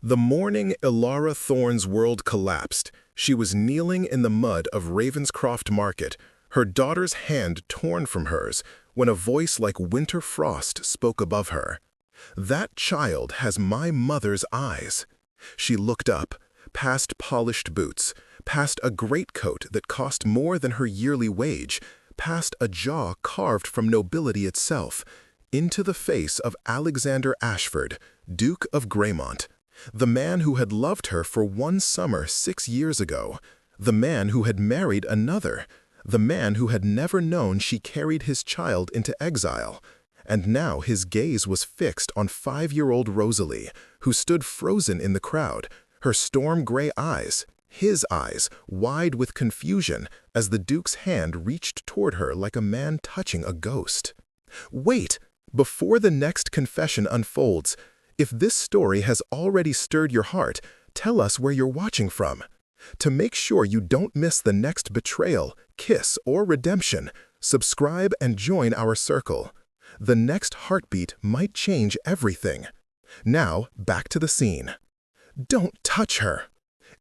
The morning Elara Thorne's world collapsed, she was kneeling in the mud of Ravenscroft Market, her daughter's hand torn from hers, when a voice like winter frost spoke above her. "That child has my mother's eyes." She looked up, past polished boots, past a greatcoat that cost more than her yearly wage, past a jaw carved from nobility itself, into the face of Alexander Ashford, Duke of Greymont, the man who had loved her for one summer 6 years ago, the man who had married another, the man who had never known she carried his child into exile. And now his gaze was fixed on 5-year-old Rosalie, who stood frozen in the crowd, her storm-gray eyes, his eyes, wide with confusion as the Duke's hand reached toward her like a man touching a ghost. Wait! Before the next confession unfolds, if this story has already stirred your heart, tell us where you're watching from. To make sure you don't miss the next betrayal, kiss, or redemption, subscribe and join our circle. The next heartbeat might change everything. Now, back to the scene. "Don't touch her!"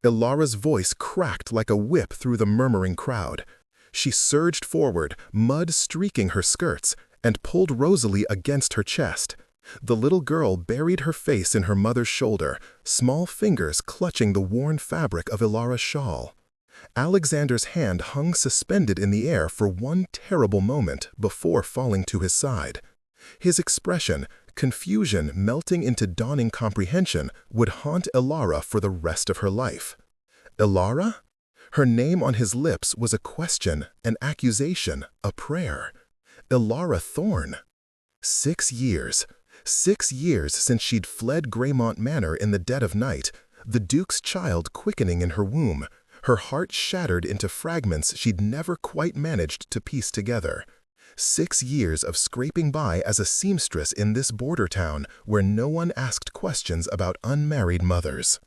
Elara's voice cracked like a whip through the murmuring crowd. She surged forward, mud streaking her skirts, and pulled Rosalie against her chest. The little girl buried her face in her mother's shoulder, small fingers clutching the worn fabric of Elara's shawl. Alexander's hand hung suspended in the air for one terrible moment before falling to his side. His expression, confusion melting into dawning comprehension, would haunt Elara for the rest of her life. Elara? Her name on his lips was a question, an accusation, a prayer. Elara Thorne. 6 years. 6 years since she'd fled Greymont Manor in the dead of night, the Duke's child quickening in her womb, her heart shattered into fragments she'd never quite managed to piece together. 6 years of scraping by as a seamstress in this border town where no one asked questions about unmarried mothers.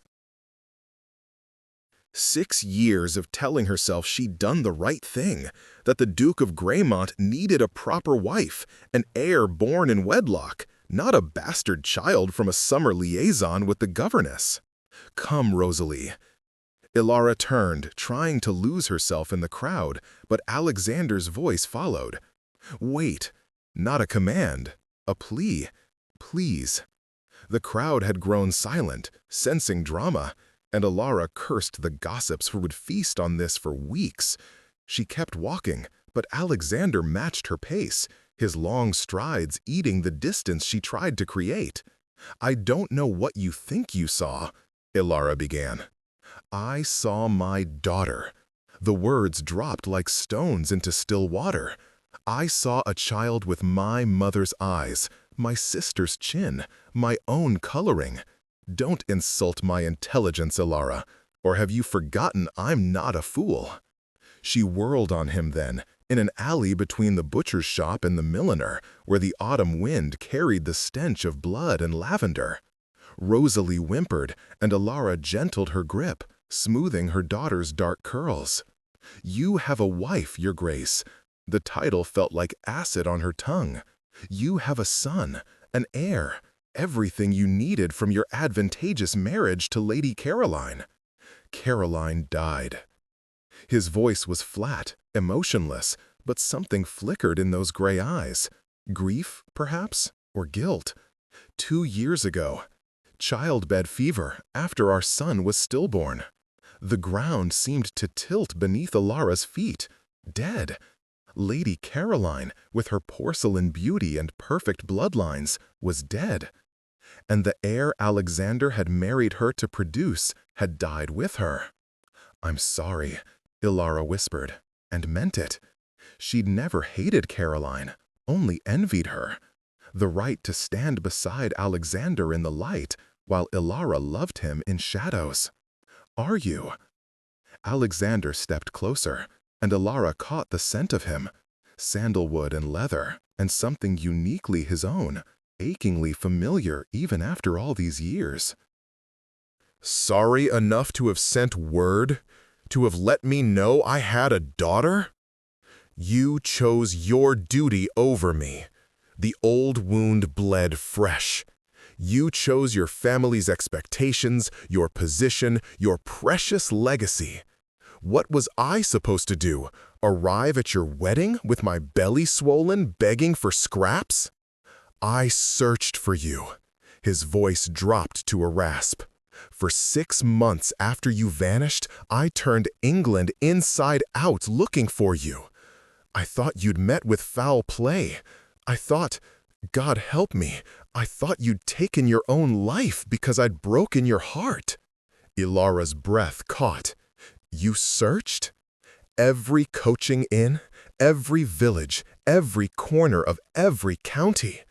6 years of telling herself she'd done the right thing, that the Duke of Greymont needed a proper wife, an heir born in wedlock, not a bastard child from a summer liaison with the governess. "Come, Rosalie." Elara turned, trying to lose herself in the crowd, but Alexander's voice followed. Wait, not a command, a plea. "Please." The crowd had grown silent, sensing drama, and Elara cursed the gossips who would feast on this for weeks. She kept walking, but Alexander matched her pace, his long strides eating the distance she tried to create. "I don't know what you think you saw," Elara began. "I saw my daughter." The words dropped like stones into still water. "I saw a child with my mother's eyes, my sister's chin, my own coloring. Don't insult my intelligence, Elara, or have you forgotten I'm not a fool?" She whirled on him then, in an alley between the butcher's shop and the milliner, where the autumn wind carried the stench of blood and lavender. Rosalie whimpered, and Elara gentled her grip, smoothing her daughter's dark curls. "You have a wife, Your Grace." The title felt like acid on her tongue. "You have a son, an heir, everything you needed from your advantageous marriage to Lady Caroline." Caroline died. His voice was flat, emotionless, but something flickered in those gray eyes. Grief, perhaps, or guilt. 2 years ago. Childbed fever, after our son was stillborn. The ground seemed to tilt beneath Elara's feet. Dead. Lady Caroline, with her porcelain beauty and perfect bloodlines, was dead. And the heir Alexander had married her to produce had died with her. "I'm sorry," Elara whispered, and meant it. She'd never hated Caroline, only envied her. The right to stand beside Alexander in the light, while Elara loved him in shadows. "Are you?" Alexander stepped closer, and Elara caught the scent of him. Sandalwood and leather, and something uniquely his own, achingly familiar even after all these years. "Sorry enough to have sent word? To have let me know I had a daughter? You chose your duty over me. The old wound bled fresh. You chose your family's expectations, your position, your precious legacy. What was I supposed to do? Arrive at your wedding with my belly swollen, begging for scraps? I searched for you. His voice dropped to a rasp. For 6 months after you vanished, I turned England inside out looking for you. I thought you'd met with foul play. I thought, God help me, I thought you'd taken your own life because I'd broken your heart. Ilara's breath caught. You searched? Every coaching inn, every village, every corner of every county.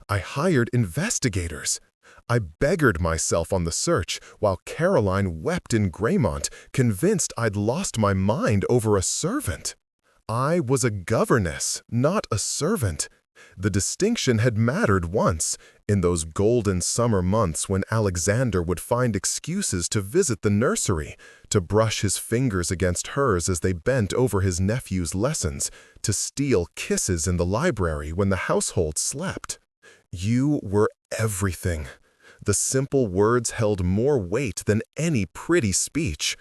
I hired investigators. I beggared myself on the search while Caroline wept in Greymont, convinced I'd lost my mind over a servant. I was a governess, not a servant. The distinction had mattered once, in those golden summer months when Alexander would find excuses to visit the nursery, to brush his fingers against hers as they bent over his nephew's lessons, to steal kisses in the library when the household slept. You were everything. The simple words held more weight than any pretty speech.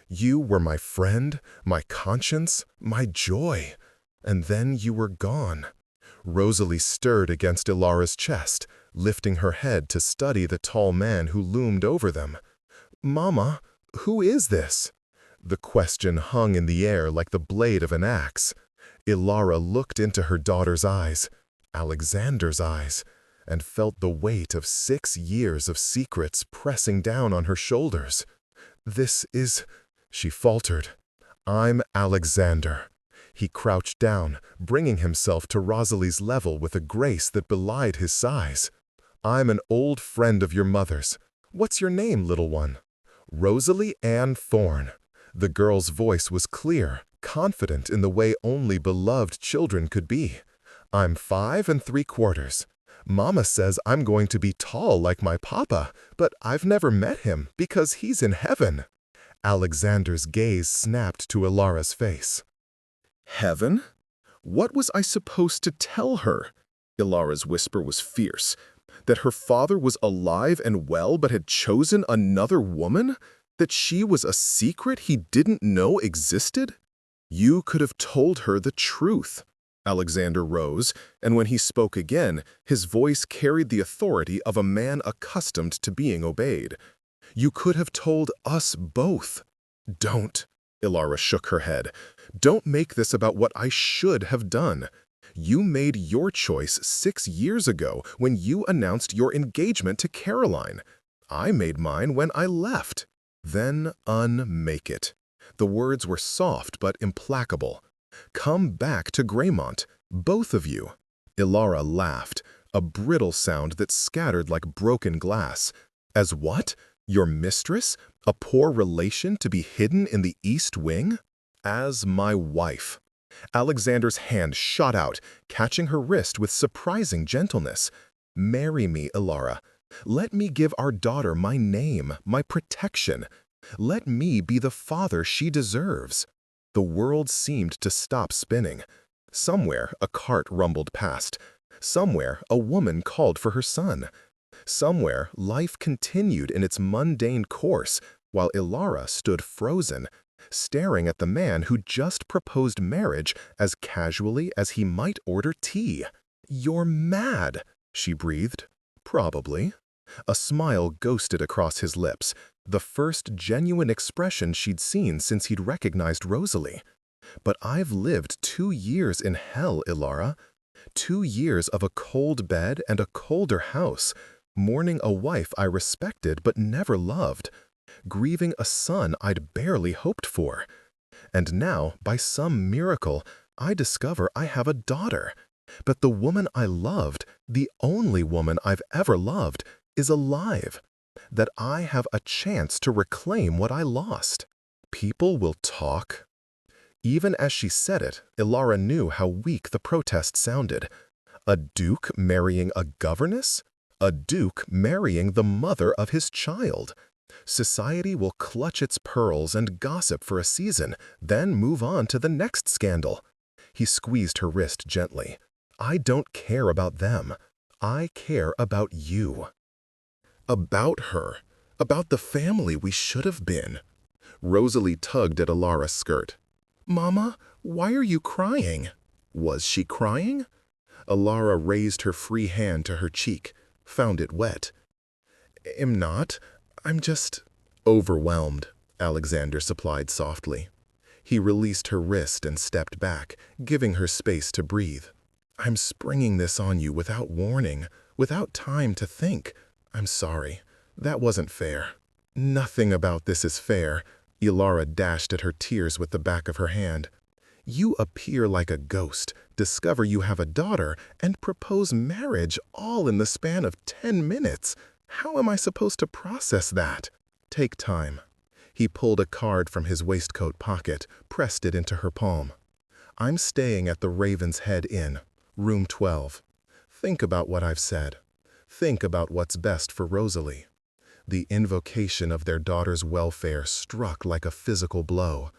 You were my friend, my conscience, my joy. And then you were gone. Rosalie stirred against Ilara's chest, lifting her head to study the tall man who loomed over them. "Mama, who is this?" The question hung in the air like the blade of an axe. Ilara looked into her daughter's eyes, Alexander's eyes, and felt the weight of 6 years of secrets pressing down on her shoulders. "This is," she faltered. "I'm Alexander." He crouched down, bringing himself to Rosalie's level with a grace that belied his size. "I'm an old friend of your mother's. What's your name, little one?" "Rosalie Ann Thorne." The girl's voice was clear, confident in the way only beloved children could be. "I'm 5 3/4. Mama says I'm going to be tall like my papa, but I've never met him because he's in heaven." Alexander's gaze snapped to Ilara's face. Heaven? What was I supposed to tell her? Ilara's whisper was fierce. That her father was alive and well but had chosen another woman? That she was a secret he didn't know existed? You could have told her the truth. Alexander rose, and when he spoke again, his voice carried the authority of a man accustomed to being obeyed. You could have told us both. Don't. Ilara shook her head. Don't make this about what I should have done. You made your choice 6 years ago when you announced your engagement to Caroline. I made mine when I left. Then unmake it. The words were soft but implacable. Come back to Greymont, both of you. Ilara laughed, a brittle sound that scattered like broken glass. As what? Your mistress? A poor relation to be hidden in the East Wing? As my wife. Alexander's hand shot out, catching her wrist with surprising gentleness. Marry me, Ilara. Let me give our daughter my name, my protection. Let me be the father she deserves. The world seemed to stop spinning. Somewhere a cart rumbled past. Somewhere a woman called for her son. Somewhere life continued in its mundane course, while Ilara stood frozen, staring at the man who just proposed marriage as casually as he might order tea. "You're mad," she breathed. "Probably." A smile ghosted across his lips, the first genuine expression she'd seen since he'd recognized Rosalie. "But I've lived 2 years in hell, Ilara. 2 years of a cold bed and a colder house, mourning a wife I respected but never loved, grieving a son I'd barely hoped for. And now, by some miracle, I discover I have a daughter. But the woman I loved, the only woman I've ever loved, is alive. That I have a chance to reclaim what I lost. People will talk." Even as she said it, Ilara knew how weak the protest sounded. A duke marrying a governess? A duke marrying the mother of his child. Society will clutch its pearls and gossip for a season, then move on to the next scandal. He squeezed her wrist gently. "I don't care about them. I care about you." About her. About the family we should have been. Rosalie tugged at Ilara's skirt. "Mama, why are you crying?" Was she crying? Ilara raised her free hand to her cheek, found it wet. "Am not. I'm just—" "Overwhelmed," Alexander supplied softly. He released her wrist and stepped back, giving her space to breathe. "I'm springing this on you without warning, without time to think. I'm sorry. That wasn't fair." "Nothing about this is fair." Ilara dashed at her tears with the back of her hand. "You appear like a ghost, discover you have a daughter, and propose marriage all in the span of 10 minutes. How am I supposed to process that?" "Take time." He pulled a card from his waistcoat pocket, pressed it into her palm. "I'm staying at the Raven's Head Inn, room 12. Think about what I've said. Think about what's best for Rosalie." The invocation of their daughter's welfare struck like a physical blow.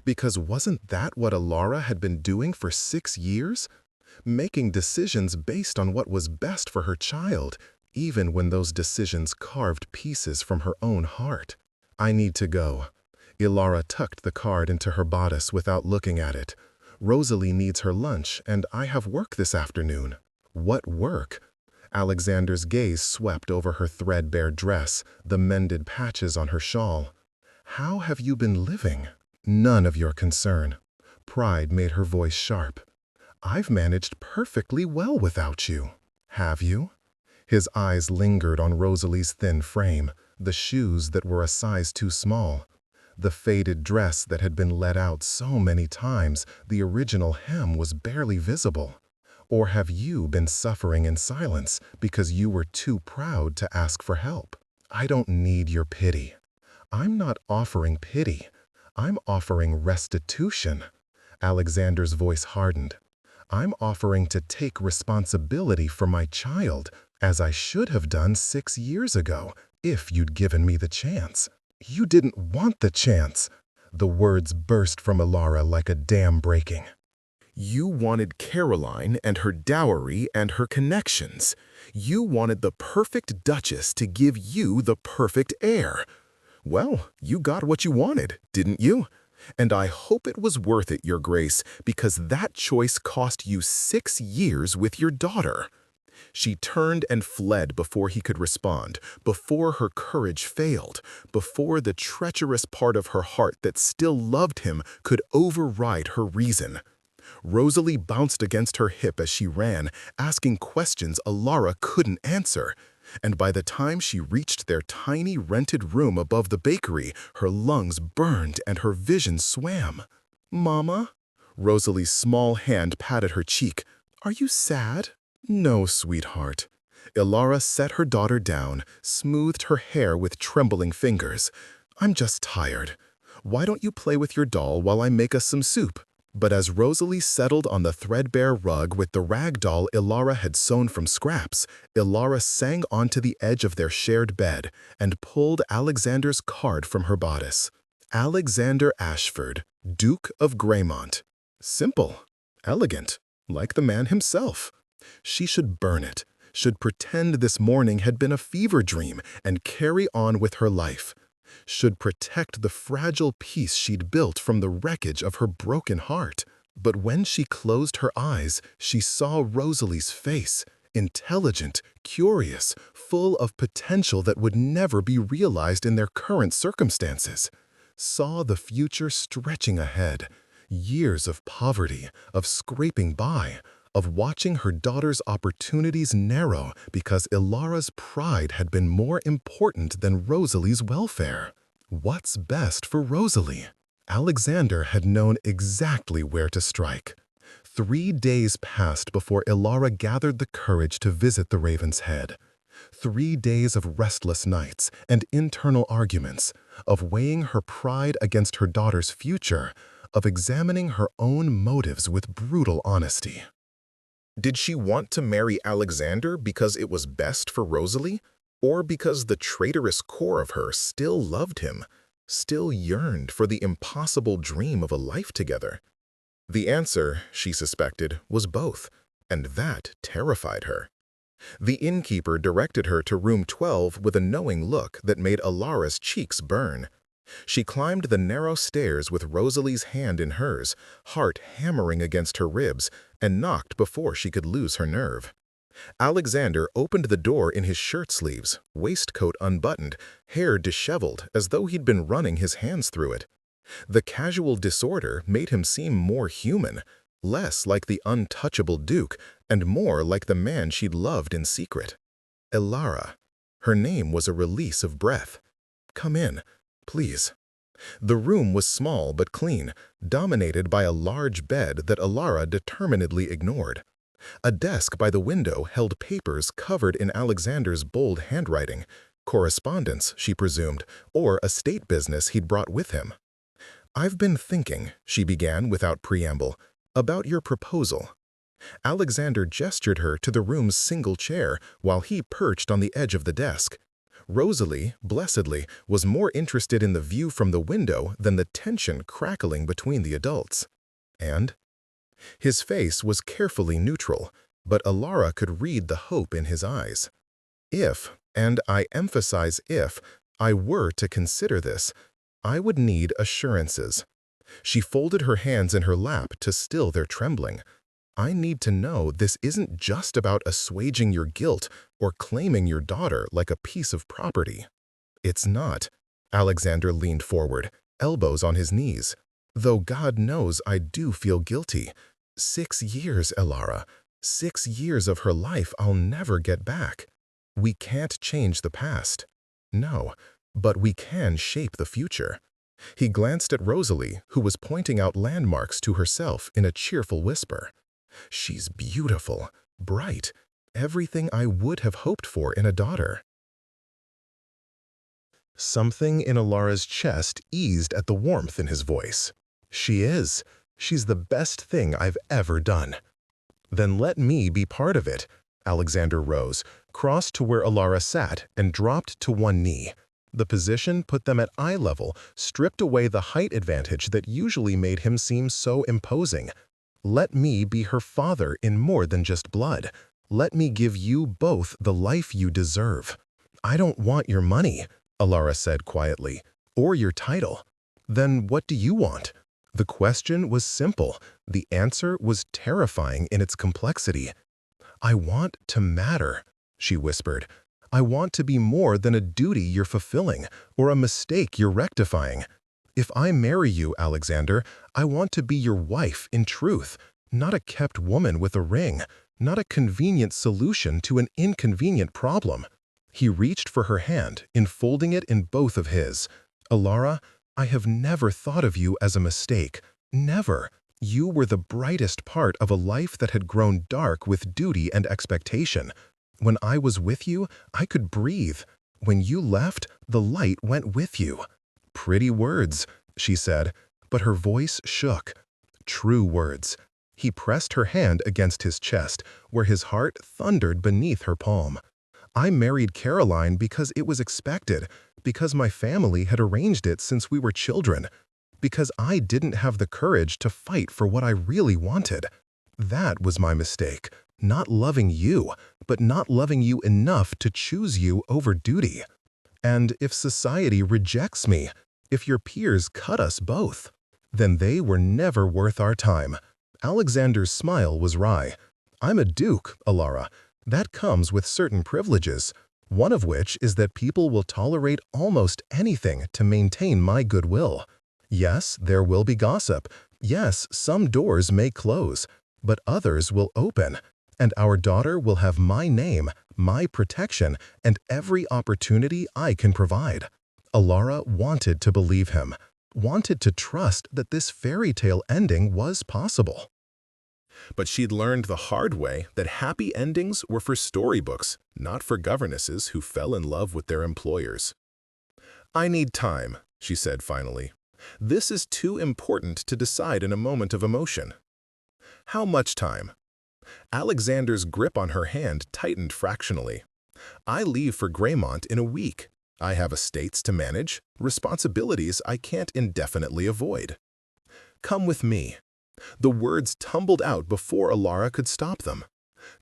Because wasn't that what Ilara had been doing for 6 years? Making decisions based on what was best for her child, even when those decisions carved pieces from her own heart. "I need to go." Ilara tucked the card into her bodice without looking at it. "Rosalie needs her lunch, and I have work this afternoon." "What work?" Alexander's gaze swept over her threadbare dress, the mended patches on her shawl. "How have you been living?" "None of your concern." Pride made her voice sharp. "I've managed perfectly well without you." "Have you?" His eyes lingered on Rosalie's thin frame, the shoes that were a size too small, the faded dress that had been let out so many times the original hem was barely visible. "Or have you been suffering in silence because you were too proud to ask for help?" "I don't need your pity." "I'm not offering pity. I'm offering restitution." Alexander's voice hardened. "I'm offering to take responsibility for my child, as I should have done 6 years ago, if you'd given me the chance." "You didn't want the chance." The words burst from Ilara like a dam breaking. "You wanted Caroline and her dowry and her connections. You wanted the perfect duchess to give you the perfect heir. Well, you got what you wanted, didn't you? And I hope it was worth it, Your Grace, because that choice cost you 6 years with your daughter." She turned and fled before he could respond, before her courage failed, before the treacherous part of her heart that still loved him could override her reason. Rosalie bounced against her hip as she ran, asking questions Ilara couldn't answer. And by the time she reached their tiny rented room above the bakery, her lungs burned and her vision swam. "Mama?" Rosalie's small hand patted her cheek. "Are you sad?" "No, sweetheart." Ilara set her daughter down, smoothed her hair with trembling fingers. "I'm just tired. Why don't you play with your doll while I make us some soup?" But as Rosalie settled on the threadbare rug with the rag doll Ilara had sewn from scraps, Ilara sang onto the edge of their shared bed and pulled Alexander's card from her bodice. Alexander Ashford, Duke of Greymont. Simple, elegant, like the man himself. She should burn it, should pretend this morning had been a fever dream and carry on with her life. Should protect the fragile peace she'd built from the wreckage of her broken heart. But when she closed her eyes, she saw Rosalie's face, intelligent, curious, full of potential that would never be realized in their current circumstances. Saw the future stretching ahead, years of poverty, of scraping by, of watching her daughter's opportunities narrow because Ilara's pride had been more important than Rosalie's welfare. What's best for Rosalie? Alexander had known exactly where to strike. 3 days passed before Ilara gathered the courage to visit the Raven's Head. 3 days of restless nights and internal arguments, of weighing her pride against her daughter's future, of examining her own motives with brutal honesty. Did she want to marry Alexander because it was best for Rosalie, or because the traitorous core of her still loved him, still yearned for the impossible dream of a life together? The answer, she suspected, was both, and that terrified her. The innkeeper directed her to room 12 with a knowing look that made Alara's cheeks burn. She climbed the narrow stairs with Rosalie's hand in hers, heart hammering against her ribs, and knocked before she could lose her nerve. Alexander opened the door in his shirt sleeves, waistcoat unbuttoned, hair disheveled as though he'd been running his hands through it. The casual disorder made him seem more human, less like the untouchable Duke, and more like the man she'd loved in secret. Elara. Her name was a release of breath. "Come in, please." The room was small but clean, dominated by a large bed that Elara determinedly ignored. A desk by the window held papers covered in Alexander's bold handwriting, correspondence, she presumed, or a state business he'd brought with him. "I've been thinking," she began without preamble, "about your proposal." Alexander gestured her to the room's single chair while he perched on the edge of the desk. Rosalie, blessedly, was more interested in the view from the window than the tension crackling between the adults. "And?" His face was carefully neutral, but Elara could read the hope in his eyes. "If, and I emphasize if, I were to consider this, I would need assurances." She folded her hands in her lap to still their trembling. "I need to know this isn't just about assuaging your guilt or claiming your daughter like a piece of property." "It's not." Alexander leaned forward, elbows on his knees. "Though God knows I do feel guilty. 6 years, Elara. 6 years of her life I'll never get back. We can't change the past. No, but we can shape the future." He glanced at Rosalie, who was pointing out landmarks to herself in a cheerful whisper. "She's beautiful, bright, everything I would have hoped for in a daughter." Something in Elara's chest eased at the warmth in his voice. "She is. She's the best thing I've ever done." "Then let me be part of it." Alexander rose, crossed to where Elara sat, and dropped to one knee. The position put them at eye level, stripped away the height advantage that usually made him seem so imposing. "Let me be her father in more than just blood. Let me give you both the life you deserve." "I don't want your money," Elara said quietly, "or your title." "Then what do you want?" The question was simple. The answer was terrifying in its complexity. "I want to matter," she whispered. "I want to be more than a duty you're fulfilling or a mistake you're rectifying. If I marry you, Alexander, I want to be your wife in truth, not a kept woman with a ring, not a convenient solution to an inconvenient problem." He reached for her hand, enfolding it in both of his. "Elara, I have never thought of you as a mistake. Never. You were the brightest part of a life that had grown dark with duty and expectation. When I was with you, I could breathe. When you left, the light went with you." "Pretty words," she said, but her voice shook. "True words." He pressed her hand against his chest, where his heart thundered beneath her palm. "I married Caroline because it was expected, because my family had arranged it since we were children, because I didn't have the courage to fight for what I really wanted. That was my mistake, not loving you, but not loving you enough to choose you over duty. And if society rejects me, if your peers cut us both, then they were never worth our time." Alexander's smile was wry. "I'm a duke, Elara. That comes with certain privileges, one of which is that people will tolerate almost anything to maintain my goodwill. Yes, there will be gossip. Yes, some doors may close, but others will open, and our daughter will have my name, my protection, and every opportunity I can provide." Elara wanted to believe him, wanted to trust that this fairy tale ending was possible. But she'd learned the hard way that happy endings were for storybooks, not for governesses who fell in love with their employers. "I need time," she said finally. "This is too important to decide in a moment of emotion." "How much time?" Alexander's grip on her hand tightened fractionally. "I leave for Greymont in a week. I have estates to manage, responsibilities I can't indefinitely avoid." "Come with me." The words tumbled out before Elara could stop them.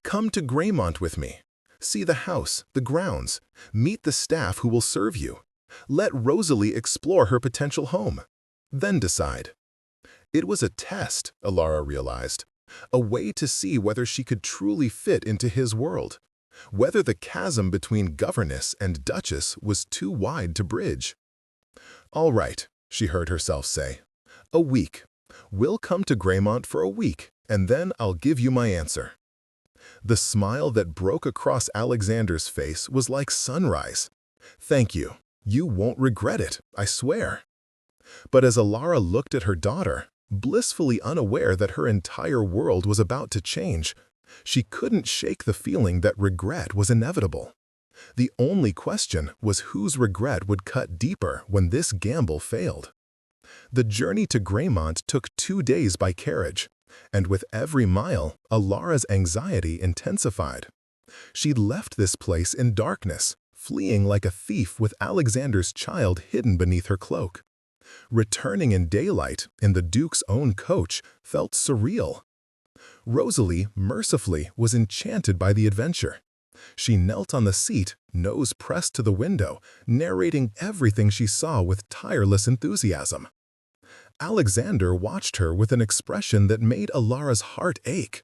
"Come to Greymont with me. See the house, the grounds. Meet the staff who will serve you. Let Rosalie explore her potential home. Then decide. It was a test, Elara realized. A way to see whether she could truly fit into his world. Whether the chasm between governess and duchess was too wide to bridge. "All right," she heard herself say. "A week. We'll come to Greymont for a week, and then I'll give you my answer." The smile that broke across Alexander's face was like sunrise. "Thank you. You won't regret it, I swear." But as Elara looked at her daughter, blissfully unaware that her entire world was about to change, she couldn't shake the feeling that regret was inevitable. The only question was whose regret would cut deeper when this gamble failed. The journey to Greymont took 2 days by carriage, and with every mile, Elara's anxiety intensified. She'd left this place in darkness, fleeing like a thief with Alexander's child hidden beneath her cloak. Returning in daylight in the Duke's own coach felt surreal. Rosalie, mercifully, was enchanted by the adventure. She knelt on the seat, nose pressed to the window, narrating everything she saw with tireless enthusiasm. Alexander watched her with an expression that made Elara's heart ache,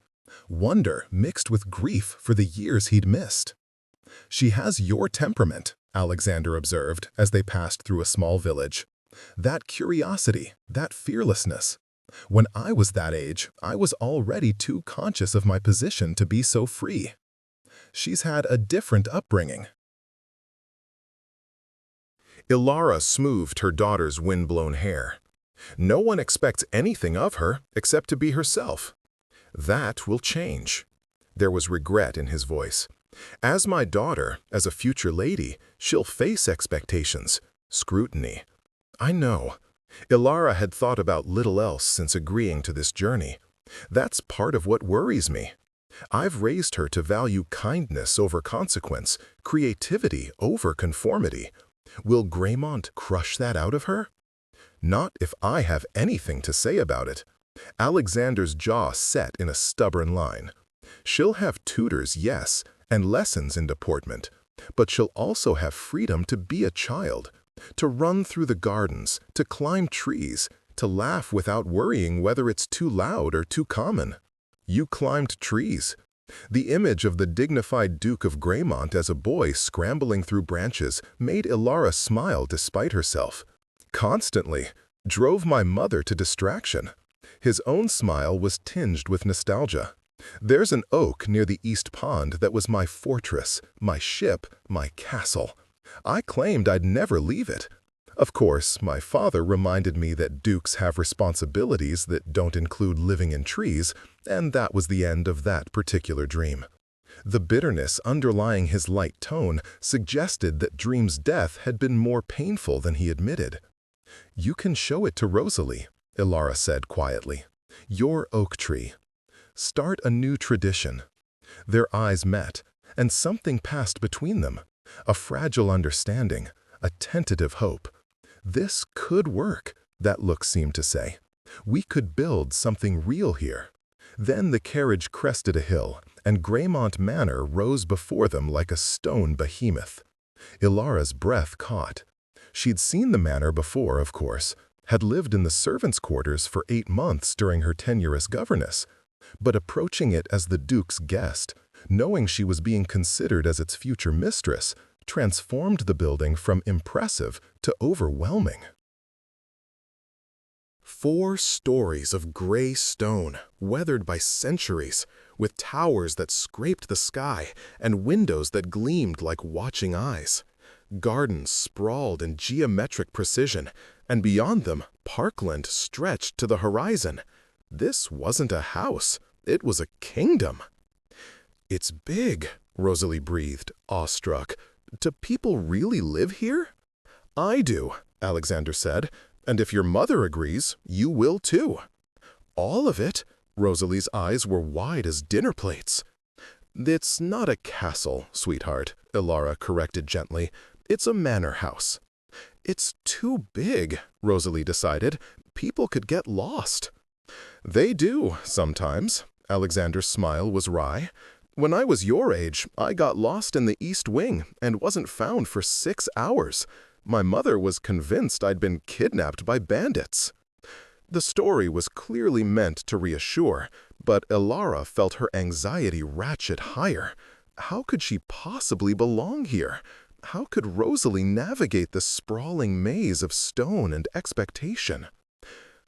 wonder mixed with grief for the years he'd missed. "She has your temperament," Alexander observed as they passed through a small village. "That curiosity, that fearlessness. When I was that age, I was already too conscious of my position to be so free. She's had a different upbringing." Elara smoothed her daughter's wind-blown hair. "No one expects anything of her except to be herself. That will change." There was regret in his voice. "As my daughter, as a future lady, she'll face expectations, scrutiny." "I know." Elara had thought about little else since agreeing to this journey. "That's part of what worries me. I've raised her to value kindness over consequence, creativity over conformity. Will Greymont crush that out of her? Not if I have anything to say about it." Alexander's jaw set in a stubborn line. "She'll have tutors, yes, and lessons in deportment, but she'll also have freedom to be a child, to run through the gardens, to climb trees, to laugh without worrying whether it's too loud or too common." You climbed trees. The image of the dignified Duke of Greymont as a boy scrambling through branches made Elara smile despite herself. "Constantly. Drove my mother to distraction." His own smile was tinged with nostalgia. "There's an oak near the East Pond that was my fortress, my ship, my castle. I claimed I'd never leave it. Of course, my father reminded me that dukes have responsibilities that don't include living in trees, and that was the end of that particular dream." The bitterness underlying his light tone suggested that Dream's death had been more painful than he admitted. "You can show it to Rosalie," Elara said quietly. "Your oak tree. Start a new tradition." Their eyes met, and something passed between them. A fragile understanding, a tentative hope. This could work, that look seemed to say. We could build something real here. Then the carriage crested a hill, and Greymont Manor rose before them like a stone behemoth. Elara's breath caught. She'd seen the manor before, of course, had lived in the servants' quarters for 8 months during her tenure as governess. But approaching it as the Duke's guest, knowing she was being considered as its future mistress, transformed the building from impressive to overwhelming. 4 stories of gray stone, weathered by centuries, with towers that scraped the sky and windows that gleamed like watching eyes. Gardens sprawled in geometric precision, and beyond them, parkland stretched to the horizon. This wasn't a house, it was a kingdom. "It's big," Rosalie breathed, awestruck. "Do people really live here?" "I do," Alexander said, "and if your mother agrees, you will too." "All of it?" Rosalie's eyes were wide as dinner plates. "It's not a castle, sweetheart," Elara corrected gently. "It's a manor house." "It's too big," Rosalie decided. "People could get lost." "They do, sometimes." Alexander's smile was wry. When I was your age, I got lost in the East Wing and wasn't found for 6 hours. My mother was convinced I'd been kidnapped by bandits." The story was clearly meant to reassure, but Ilara felt her anxiety ratchet higher. How could she possibly belong here? How could Rosalie navigate the sprawling maze of stone and expectation?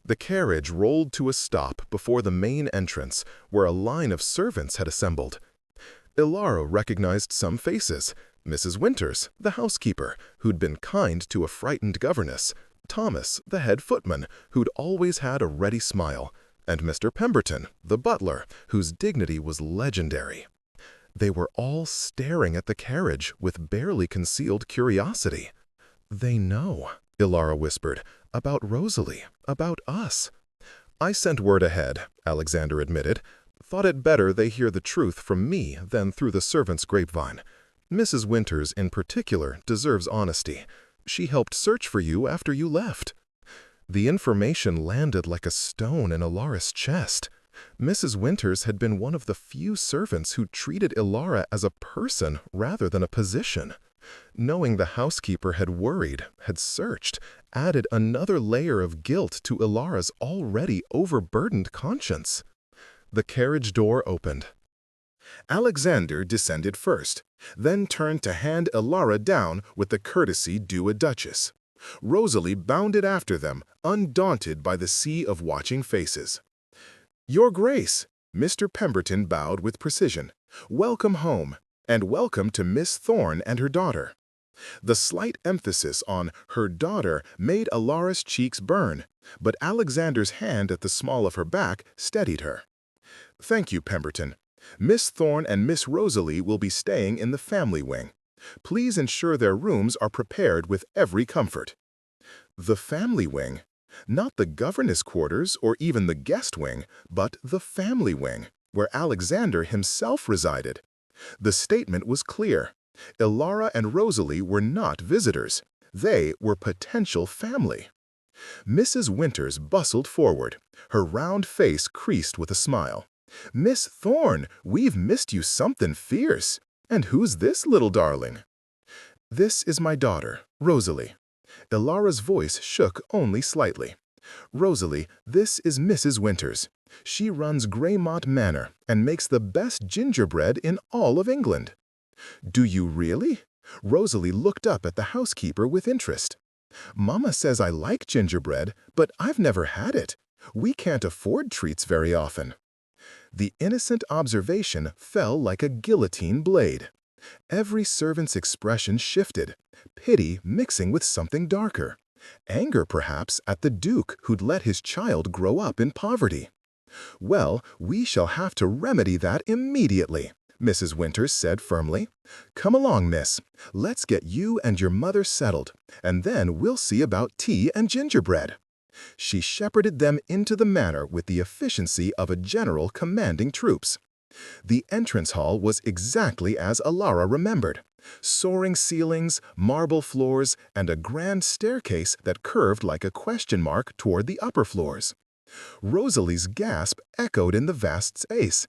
The carriage rolled to a stop before the main entrance, where a line of servants had assembled. Ilara recognized some faces: Mrs. Winters, the housekeeper, who'd been kind to a frightened governess; Thomas, the head footman, who'd always had a ready smile; and Mr. Pemberton, the butler, whose dignity was legendary. They were all staring at the carriage with barely concealed curiosity. "They know," Ilara whispered, "about Rosalie, about us." "I sent word ahead," Alexander admitted. "Thought it better they hear the truth from me than through the servant's grapevine. Mrs. Winters, in particular, deserves honesty. She helped search for you after you left." The information landed like a stone in Ilara's chest. Mrs. Winters had been one of the few servants who treated Ilara as a person rather than a position. Knowing the housekeeper had worried, had searched, added another layer of guilt to Ilara's already overburdened conscience. The carriage door opened. Alexander descended first, then turned to hand Ilara down with the courtesy due a duchess. Rosalie bounded after them, undaunted by the sea of watching faces. "Your Grace," Mr. Pemberton bowed with precision, "welcome home, and welcome to Miss Thorne and her daughter." The slight emphasis on her daughter made Ilara's cheeks burn, but Alexander's hand at the small of her back steadied her. "Thank you, Pemberton. Miss Thorne and Miss Rosalie will be staying in the family wing. Please ensure their rooms are prepared with every comfort." The family wing? Not the governess quarters or even the guest wing, but the family wing, where Alexander himself resided. The statement was clear. Ilara and Rosalie were not visitors. They were potential family. Mrs. Winters bustled forward, her round face creased with a smile. "Miss Thorne, we've missed you something fierce. And who's this little darling?" "This is my daughter, Rosalie." Ilara's voice shook only slightly. "Rosalie, this is Mrs. Winters. She runs Greymont Manor and makes the best gingerbread in all of England." "Do you really?" Rosalie looked up at the housekeeper with interest. "Mama says I like gingerbread, but I've never had it. We can't afford treats very often." The innocent observation fell like a guillotine blade. Every servant's expression shifted, pity mixing with something darker. Anger, perhaps, at the Duke who'd let his child grow up in poverty. "Well, we shall have to remedy that immediately," Mrs. Winters said firmly. "Come along, miss. Let's get you and your mother settled, and then we'll see about tea and gingerbread." She shepherded them into the manor with the efficiency of a general commanding troops. The entrance hall was exactly as Ilara remembered: soaring ceilings, marble floors, and a grand staircase that curved like a question mark toward the upper floors. Rosalie's gasp echoed in the vast space.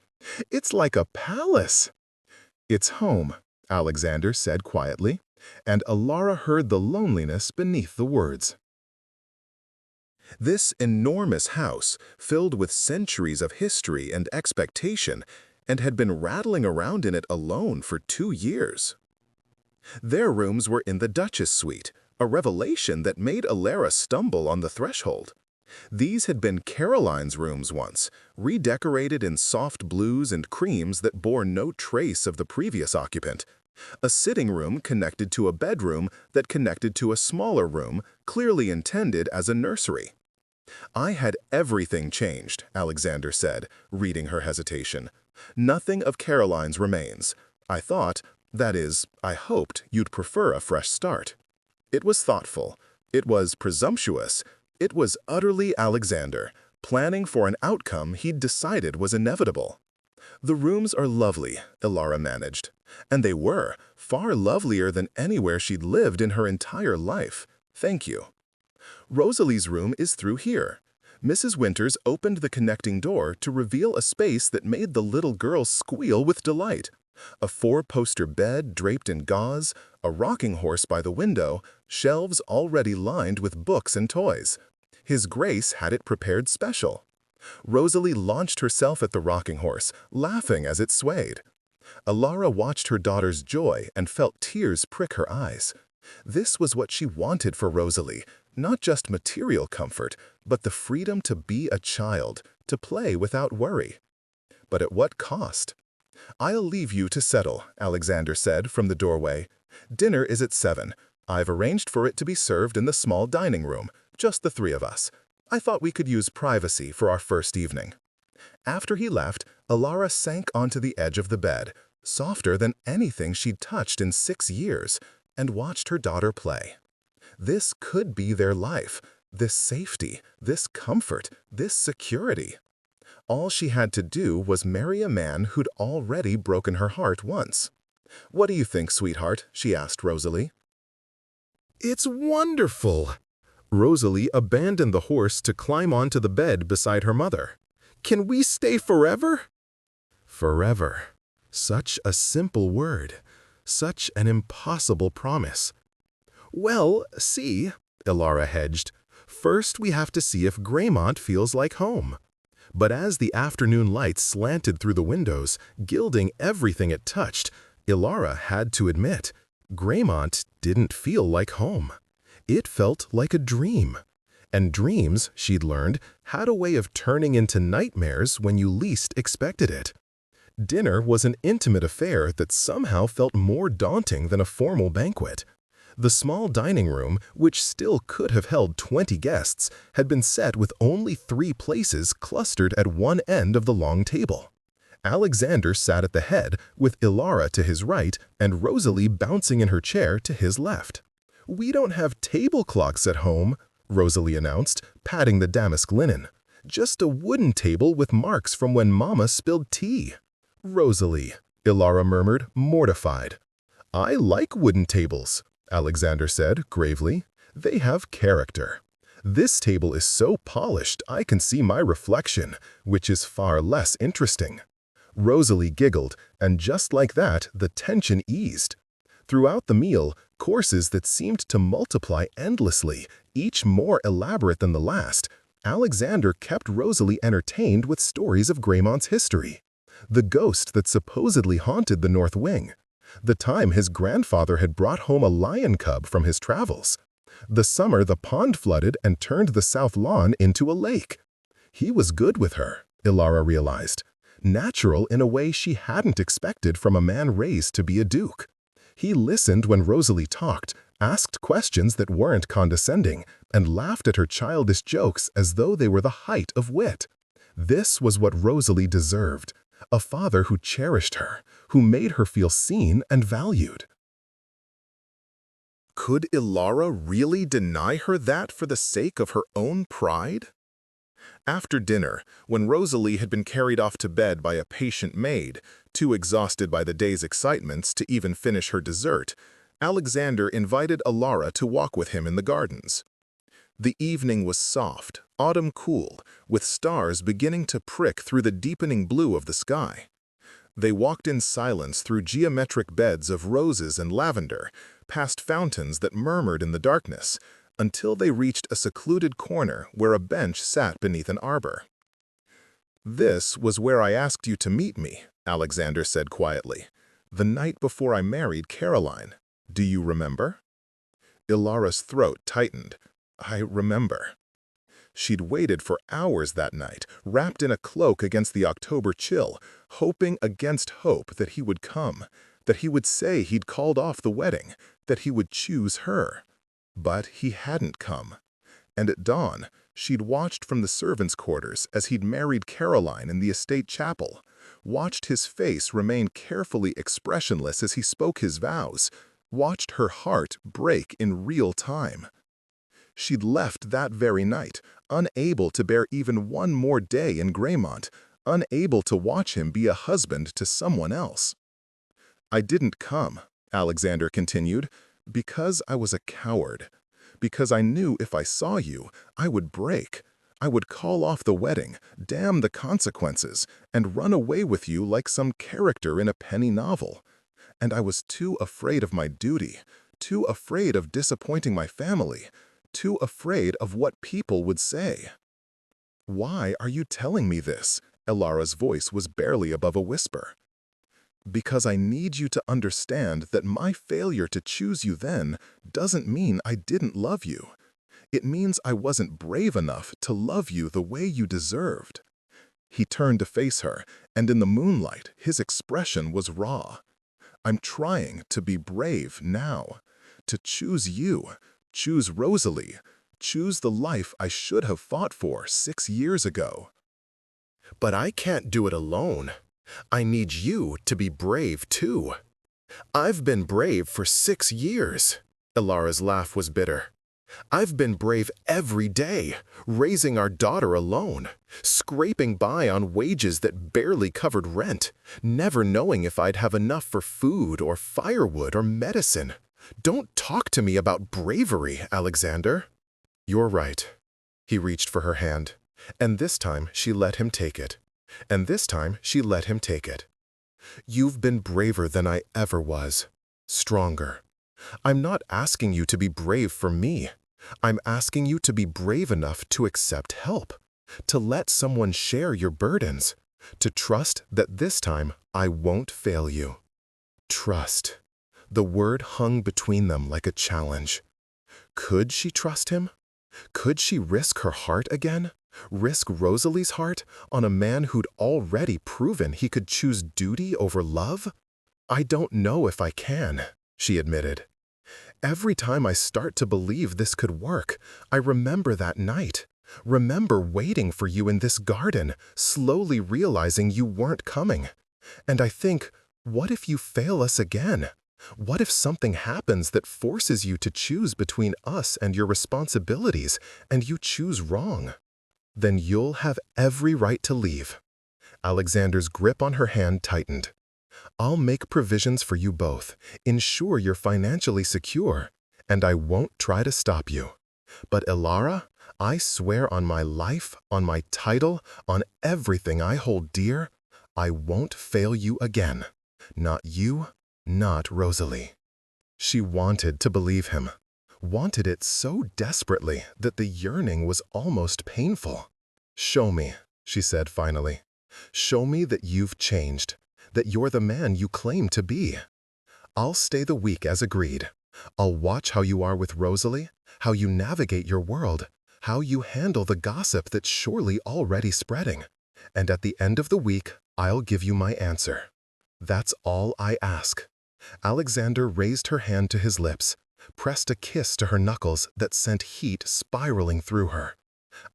"It's like a palace!" "It's home," Alexander said quietly, and Ilara heard the loneliness beneath the words. This enormous house, filled with centuries of history and expectation, and had been rattling around in it alone for 2 years. Their rooms were in the Duchess suite, a revelation that made Ilara stumble on the threshold. These had been Caroline's rooms once, redecorated in soft blues and creams that bore no trace of the previous occupant. A sitting room connected to a bedroom that connected to a smaller room, clearly intended as a nursery. "I had everything changed," Alexander said, reading her hesitation. "Nothing of Caroline's remains. I thought, that is, I hoped you'd prefer a fresh start." It was thoughtful. It was presumptuous. It was utterly Alexander, planning for an outcome he'd decided was inevitable. "The rooms are lovely," Ilara managed. And they were, far lovelier than anywhere she'd lived in her entire life. "Thank you." "Rosalie's room is through here." Mrs. Winters opened the connecting door to reveal a space that made the little girl squeal with delight. A four-poster bed draped in gauze, a rocking horse by the window, shelves already lined with books and toys. His Grace had it prepared special. Rosalie launched herself at the rocking horse, laughing as it swayed. Alara watched her daughter's joy and felt tears prick her eyes. This was what she wanted for Rosalie, not just material comfort, but the freedom to be a child, to play without worry. But at what cost? "I'll leave you to settle," Alexander said from the doorway. "Dinner is at 7. I've arranged for it to be served in the small dining room, just the three of us. I thought we could use privacy for our first evening." After he left, Alara sank onto the edge of the bed, softer than anything she'd touched in 6 years, and watched her daughter play. This could be their life, this safety, this comfort, this security. All she had to do was marry a man who'd already broken her heart once. "What do you think, sweetheart?" she asked Rosalie. "It's wonderful!" Rosalie abandoned the horse to climb onto the bed beside her mother. "Can we stay forever?" Forever. Such a simple word. Such an impossible promise. "Well, see," Alara hedged. "First we have to see if Greymont feels like home." But as the afternoon light slanted through the windows, gilding everything it touched, Alara had to admit, Greymont didn't feel like home. It felt like a dream. And dreams, she'd learned, had a way of turning into nightmares when you least expected it. Dinner was an intimate affair that somehow felt more daunting than a formal banquet. The small dining room, which still could have held 20 guests, had been set with only 3 places clustered at one end of the long table. Alexander sat at the head, with Alara to his right and Rosalie bouncing in her chair to his left. "We don't have table clocks at home," Rosalie announced, patting the damask linen. "Just a wooden table with marks from when Mama spilled tea." "Rosalie," Alara murmured, mortified. "I like wooden tables," Alexander said gravely. "They have character. This table is so polished I can see my reflection, which is far less interesting." Rosalie giggled, and just like that, the tension eased. Throughout the meal, courses that seemed to multiply endlessly, each more elaborate than the last, Alexander kept Rosalie entertained with stories of Greymont's history. The ghost that supposedly haunted the North Wing. The time his grandfather had brought home a lion cub from his travels. The summer the pond flooded and turned the south lawn into a lake. He was good with her, Alara realized. Natural in a way she hadn't expected from a man raised to be a duke. He listened when Rosalie talked, asked questions that weren't condescending, and laughed at her childish jokes as though they were the height of wit. This was what Rosalie deserved. A father who cherished her, who made her feel seen and valued. Could Alara really deny her that for the sake of her own pride? After dinner, when Rosalie had been carried off to bed by a patient maid, too exhausted by the day's excitements to even finish her dessert, Alexander invited Alara to walk with him in the gardens. The evening was soft, autumn cool, with stars beginning to prick through the deepening blue of the sky. They walked in silence through geometric beds of roses and lavender, past fountains that murmured in the darkness, until they reached a secluded corner where a bench sat beneath an arbor. "This was where I asked you to meet me," Alexander said quietly, "the night before I married Caroline. Do you remember?" Ilara's throat tightened. "I remember." She'd waited for hours that night, wrapped in a cloak against the October chill, hoping against hope that he would come, that he would say he'd called off the wedding, that he would choose her. But he hadn't come. And at dawn, she'd watched from the servants' quarters as he'd married Caroline in the estate chapel, watched his face remain carefully expressionless as he spoke his vows, watched her heart break in real time. She'd left that very night, unable to bear even one more day in Greymont, unable to watch him be a husband to someone else. "I didn't come," Alexander continued, "because I was a coward. Because I knew if I saw you, I would break. I would call off the wedding, damn the consequences, and run away with you like some character in a penny novel. And I was too afraid of my duty, too afraid of disappointing my family, too afraid of what people would say. Why are you telling me this? Elara's voice was barely above a whisper. Because I need you to understand that my failure to choose you then doesn't mean I didn't love you. It means I wasn't brave enough to love you the way you deserved. He turned to face her, and in the moonlight, his expression was raw. I'm trying to be brave now, to choose you, choose Rosalie, choose the life I should have fought for 6 years ago. But I can't do it alone. I need you to be brave too. I've been brave for 6 years. Elara's laugh was bitter. I've been brave every day, raising our daughter alone, scraping by on wages that barely covered rent, never knowing if I'd have enough for food or firewood or medicine. Don't talk to me about bravery, Alexander. You're right. He reached for her hand, and this time she let him take it. And this time she let him take it. You've been braver than I ever was, stronger. I'm not asking you to be brave for me. I'm asking you to be brave enough to accept help, to let someone share your burdens, to trust that this time I won't fail you. Trust. The word hung between them like a challenge. Could she trust him? Could she risk her heart again? Risk Rosalie's heart on a man who'd already proven he could choose duty over love? I don't know if I can, she admitted. Every time I start to believe this could work, I remember that night. Remember waiting for you in this garden, slowly realizing you weren't coming. And I think, what if you fail us again? What if something happens that forces you to choose between us and your responsibilities, and you choose wrong? Then you'll have every right to leave. Alexander's grip on her hand tightened. I'll make provisions for you both, ensure you're financially secure, and I won't try to stop you. But Elara, I swear on my life, on my title, on everything I hold dear, I won't fail you again. Not you, not Rosalie. She wanted to believe him, wanted it so desperately that the yearning was almost painful. Show me, she said finally. Show me that you've changed, that you're the man you claim to be. I'll stay the week as agreed. I'll watch how you are with Rosalie, how you navigate your world, how you handle the gossip that's surely already spreading. And at the end of the week, I'll give you my answer. That's all I ask. Alexander raised her hand to his lips, pressed a kiss to her knuckles that sent heat spiraling through her.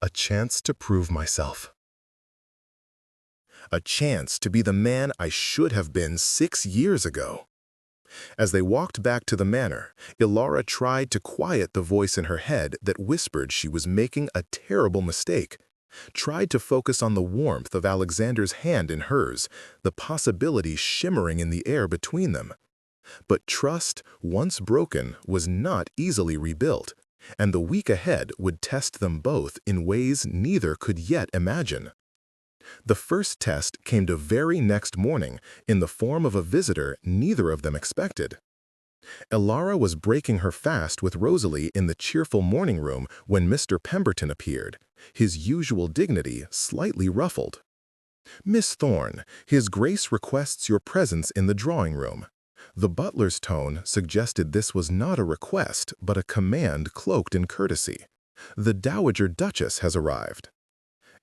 A chance to prove myself. A chance to be the man I should have been 6 years ago. As they walked back to the manor, Elara tried to quiet the voice in her head that whispered she was making a terrible mistake, tried to focus on the warmth of Alexander's hand in hers, the possibility shimmering in the air between them. But trust, once broken, was not easily rebuilt, and the week ahead would test them both in ways neither could yet imagine. The first test came the very next morning in the form of a visitor neither of them expected. Elara was breaking her fast with Rosalie in the cheerful morning room when Mr. Pemberton appeared, his usual dignity slightly ruffled. Miss Thorne, His Grace requests your presence in the drawing room. The butler's tone suggested this was not a request, but a command cloaked in courtesy. The Dowager Duchess has arrived.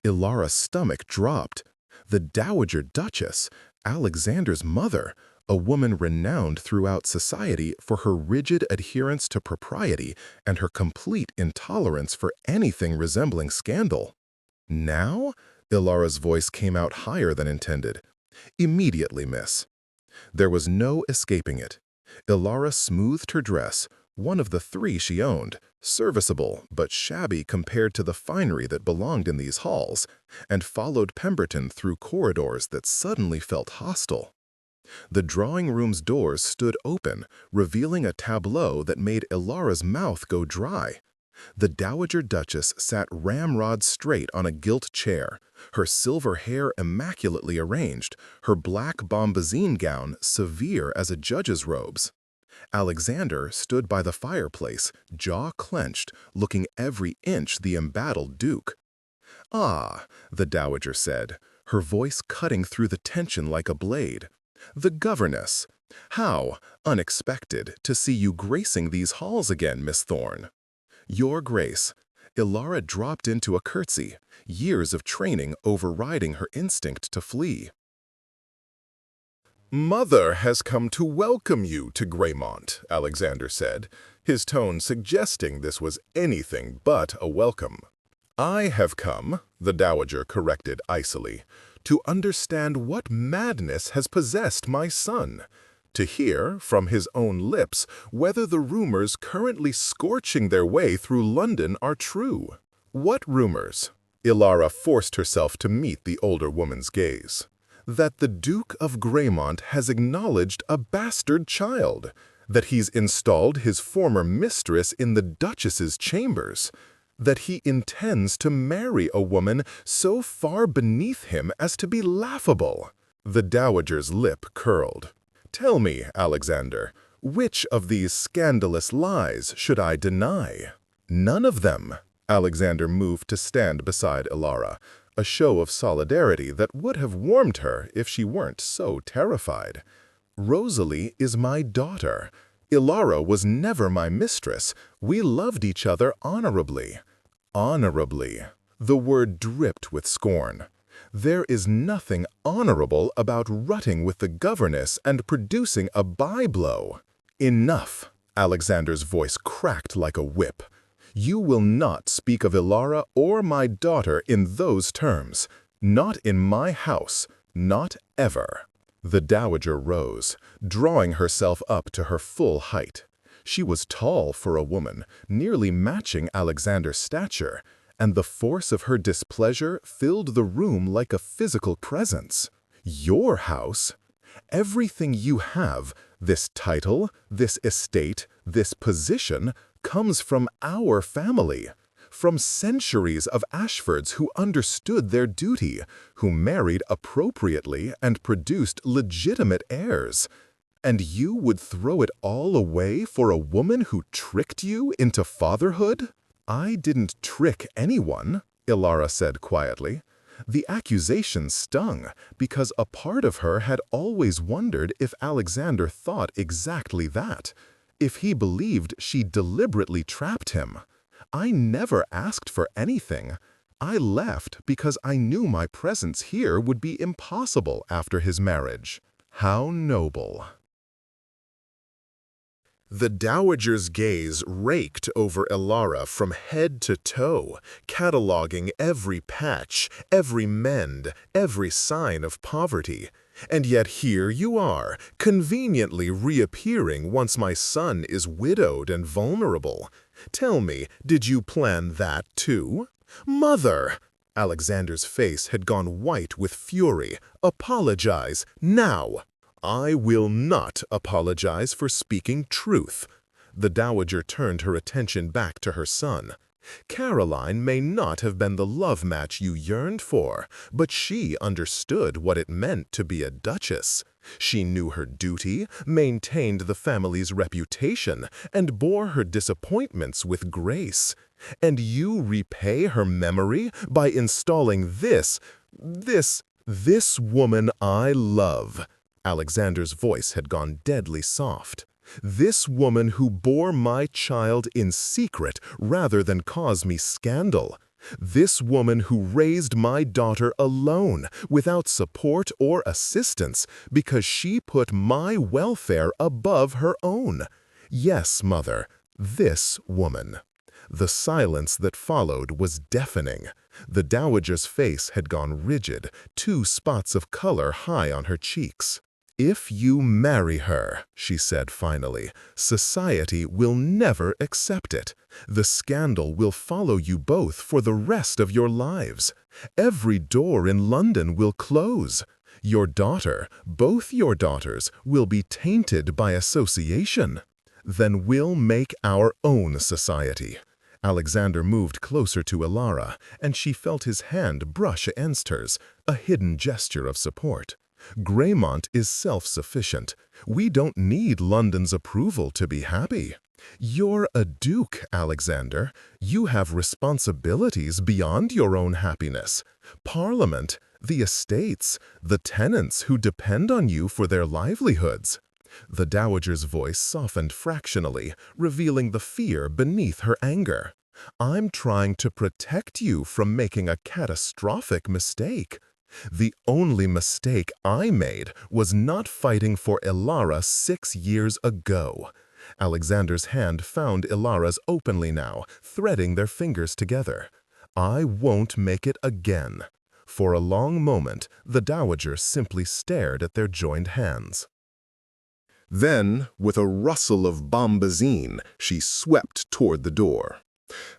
Elara's stomach dropped. The Dowager Duchess, Alexander's mother, a woman renowned throughout society for her rigid adherence to propriety and her complete intolerance for anything resembling scandal. Now? Elara's voice came out higher than intended. Immediately, miss. There was no escaping it. Elara smoothed her dress, one of the 3 she owned, serviceable but shabby compared to the finery that belonged in these halls, and followed Pemberton through corridors that suddenly felt hostile. The drawing room's doors stood open, revealing a tableau that made Elara's mouth go dry. The Dowager Duchess sat ramrod straight on a gilt chair, her silver hair immaculately arranged, her black bombazine gown severe as a judge's robes. Alexander stood by the fireplace, jaw clenched, looking every inch the embattled duke. "Ah," the Dowager said, her voice cutting through the tension like a blade. "The governess. How unexpected to see you gracing these halls again, Miss Thorne." "Your Grace." Ilara dropped into a curtsy, years of training overriding her instinct to flee. "Mother has come to welcome you to Greymont," Alexander said, his tone suggesting this was anything but a welcome. "I have come," the Dowager corrected icily, "to understand what madness has possessed my son, to hear from his own lips whether the rumors currently scorching their way through London are true." "What rumors?" Ilara forced herself to meet the older woman's gaze. "That the Duke of Greymont has acknowledged a bastard child, that he's installed his former mistress in the Duchess's chambers, that he intends to marry a woman so far beneath him as to be laughable." The Dowager's lip curled. "Tell me, Alexander, which of these scandalous lies should I deny?" "None of them." Alexander moved to stand beside Ilara, a show of solidarity that would have warmed her if she weren't so terrified. "Rosalie is my daughter. Ilara was never my mistress. We loved each other honorably." "Honorably." The word dripped with scorn. "There is nothing honorable about rutting with the governess and producing a bye-blow." "Enough!" Alexander's voice cracked like a whip. "You will not speak of Ilara or my daughter in those terms. Not in my house. Not ever." The Dowager rose, drawing herself up to her full height. She was tall for a woman, nearly matching Alexander's stature, and the force of her displeasure filled the room like a physical presence. "Your house? Everything you have, this title, this estate, this position, comes from our family, from centuries of Ashfords who understood their duty, who married appropriately and produced legitimate heirs. And you would throw it all away for a woman who tricked you into fatherhood?" "I didn't trick anyone," Ilara said quietly. The accusation stung because a part of her had always wondered if Alexander thought exactly that, if he believed she deliberately trapped him. "I never asked for anything. I left because I knew my presence here would be impossible after his marriage." "How noble." The Dowager's gaze raked over Ilara from head to toe, cataloging every patch, every mend, every sign of poverty. "And yet here you are, conveniently reappearing once my son is widowed and vulnerable. Tell me, did you plan that too?" "Mother!" Alexander's face had gone white with fury. "Apologize, now!" "I will not apologize for speaking truth." The Dowager turned her attention back to her son. "Caroline may not have been the love match you yearned for, but she understood what it meant to be a duchess. She knew her duty, maintained the family's reputation, and bore her disappointments with grace. And you repay her memory by installing this woman I love." Alexander's voice had gone deadly soft. "This woman who bore my child in secret rather than cause me scandal. This woman who raised my daughter alone, without support or assistance, because she put my welfare above her own. Yes, Mother, this woman." The silence that followed was deafening. The Dowager's face had gone rigid, 2 spots of color high on her cheeks. "If you marry her," she said finally, "society will never accept it. The scandal will follow you both for the rest of your lives. Every door in London will close. Your daughter, both your daughters, will be tainted by association. Then we'll make our own society." Alexander moved closer to Ilara, and she felt his hand brush against hers, a hidden gesture of support. Greymont is self-sufficient. We don't need London's approval to be happy. You're a duke, Alexander. You have responsibilities beyond your own happiness. Parliament, the estates, the tenants who depend on you for their livelihoods. The dowager's voice softened fractionally, revealing the fear beneath her anger. I'm trying to protect you from making a catastrophic mistake. The only mistake I made was not fighting for Ilara 6 years ago. Alexander's hand found Ilara's openly now, threading their fingers together. I won't make it again. For a long moment, the dowager simply stared at their joined hands. Then, with a rustle of bombazine, she swept toward the door.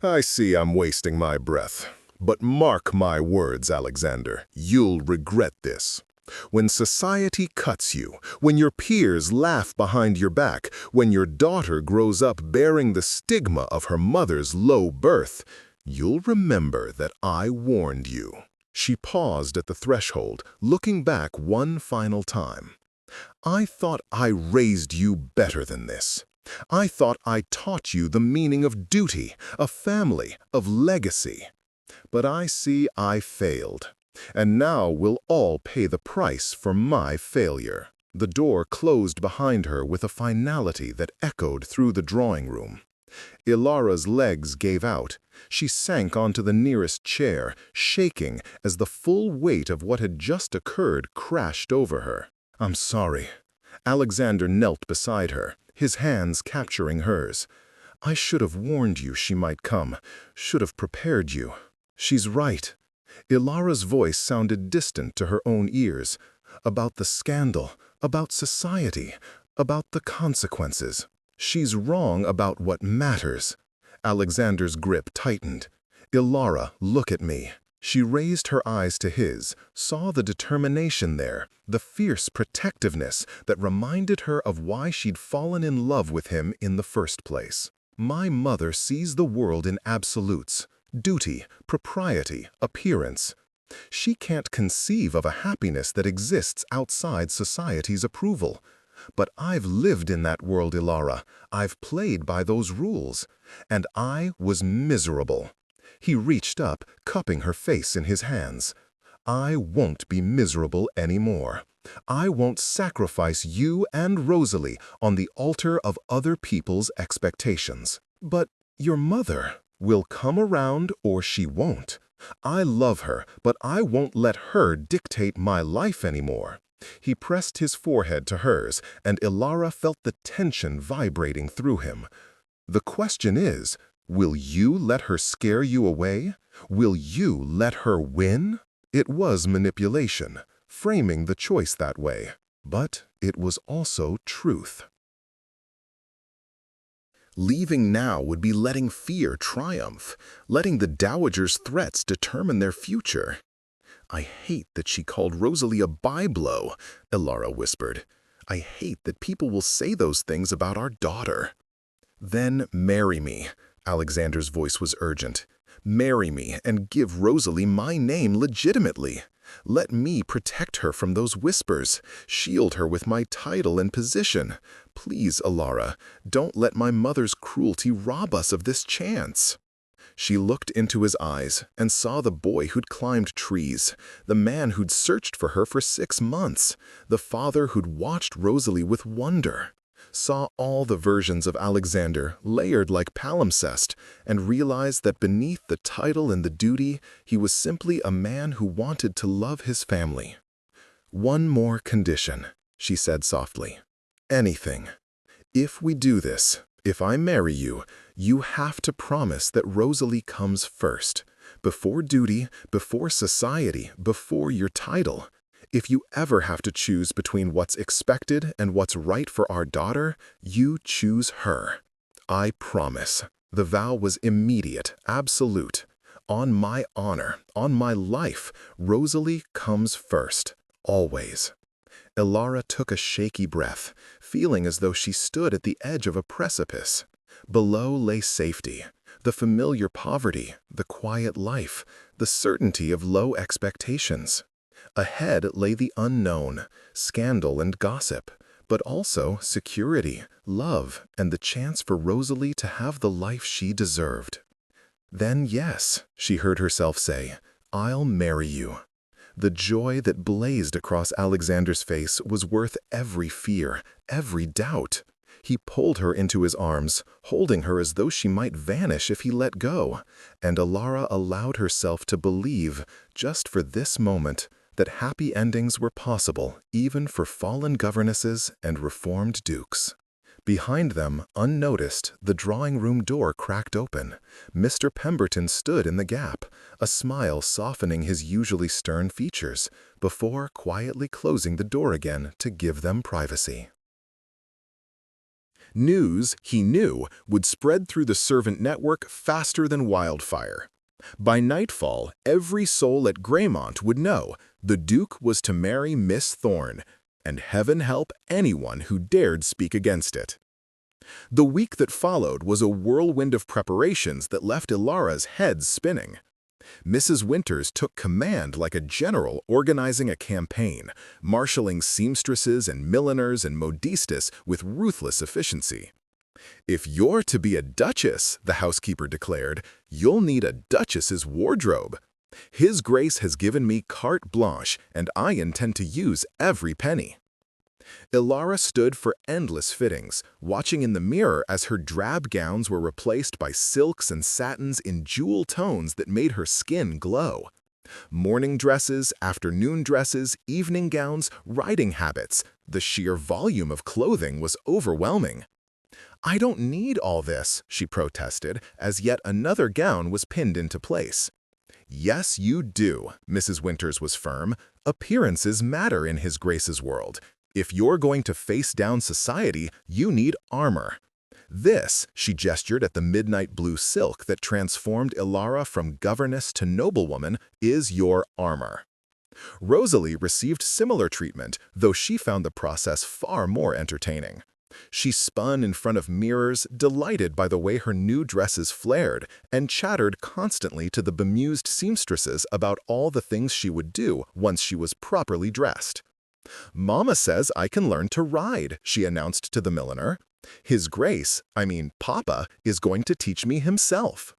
I see I'm wasting my breath. But mark my words, Alexander, you'll regret this. When society cuts you, when your peers laugh behind your back, when your daughter grows up bearing the stigma of her mother's low birth, you'll remember that I warned you. She paused at the threshold, looking back one final time. I thought I raised you better than this. I thought I taught you the meaning of duty, of family, of legacy. But I see I failed, and now we'll all pay the price for my failure. The door closed behind her with a finality that echoed through the drawing room. Ilara's legs gave out. She sank onto the nearest chair, shaking as the full weight of what had just occurred crashed over her. I'm sorry. Alexander knelt beside her, his hands capturing hers. I should have warned you she might come, should have prepared you. She's right. Ilara's voice sounded distant to her own ears. About the scandal, about society, about the consequences. She's wrong about what matters. Alexander's grip tightened. Ilara, look at me. She raised her eyes to his, saw the determination there, the fierce protectiveness that reminded her of why she'd fallen in love with him in the first place. My mother sees the world in absolutes, duty, propriety, appearance. She can't conceive of a happiness that exists outside society's approval. But I've lived in that world, Ilara. I've played by those rules. And I was miserable. He reached up, cupping her face in his hands. I won't be miserable anymore. I won't sacrifice you and Rosalie on the altar of other people's expectations. But your mother will come around or she won't. I love her, but I won't let her dictate my life anymore. He pressed his forehead to hers, and Ilara felt the tension vibrating through him. The question is, will you let her scare you away? Will you let her win? It was manipulation, framing the choice that way. But it was also truth. Leaving now would be letting fear triumph, letting the dowager's threats determine their future. I hate that she called Rosalie a byblow, Ilara whispered. I hate that people will say those things about our daughter. Then marry me. Alexander's voice was urgent. Marry me and give Rosalie my name legitimately. Let me protect her from those whispers, shield her with my title and position. Please, Ilara, don't let my mother's cruelty rob us of this chance. She looked into his eyes and saw the boy who'd climbed trees, the man who'd searched for her for 6 months, the father who'd watched Rosalie with wonder. Saw all the versions of Alexander layered like palimpsest, and realized that beneath the title and the duty, he was simply a man who wanted to love his family. One more condition, she said softly. Anything. If we do this, if I marry you, you have to promise that Rosalie comes first, before duty, before society, before your title. If you ever have to choose between what's expected and what's right for our daughter, you choose her. I promise. The vow was immediate, absolute. On my honor, on my life, Rosalie comes first, always. Ilara took a shaky breath, feeling as though she stood at the edge of a precipice. Below lay safety, The familiar poverty, the quiet life, the certainty of low expectations. Ahead lay the unknown, scandal and gossip, but also security, love, and the chance for Rosalie to have the life she deserved. "Then yes," she heard herself say, "I'll marry you." The joy that blazed across Alexander's face was worth every fear, every doubt. He pulled her into his arms, holding her as though she might vanish if he let go, and Alara allowed herself to believe, just for this moment, that happy endings were possible even for fallen governesses and reformed dukes. Behind them, unnoticed, the drawing room door cracked open. Mr. Pemberton stood in the gap, a smile softening his usually stern features, before quietly closing the door again to give them privacy. News, he knew, would spread through the servant network faster than wildfire. By nightfall, every soul at Greymont would know the Duke was to marry Miss Thorne, and heaven help anyone who dared speak against it. The week that followed was a whirlwind of preparations that left Ilara's head spinning. Mrs. Winters took command like a general organizing a campaign, marshaling seamstresses and milliners and modistas with ruthless efficiency. "If you're to be a duchess," the housekeeper declared, "you'll need a duchess's wardrobe. His Grace has given me carte blanche, and I intend to use every penny." Ilara stood for endless fittings, watching in the mirror as her drab gowns were replaced by silks and satins in jewel tones that made her skin glow. Morning dresses, afternoon dresses, evening gowns, riding habits, the sheer volume of clothing was overwhelming. "I don't need all this," she protested, as yet another gown was pinned into place. "Yes, you do," Mrs. Winters was firm. "Appearances matter in His Grace's world. If you're going to face down society, you need armor. This," she gestured at the midnight blue silk that transformed Ilara from governess to noblewoman, "is your armor." Rosalie received similar treatment, though she found the process far more entertaining. She spun in front of mirrors, delighted by the way her new dresses flared, and chattered constantly to the bemused seamstresses about all the things she would do once she was properly dressed. "Mama says I can learn to ride," she announced to the milliner. "His Grace, Papa, is going to teach me himself."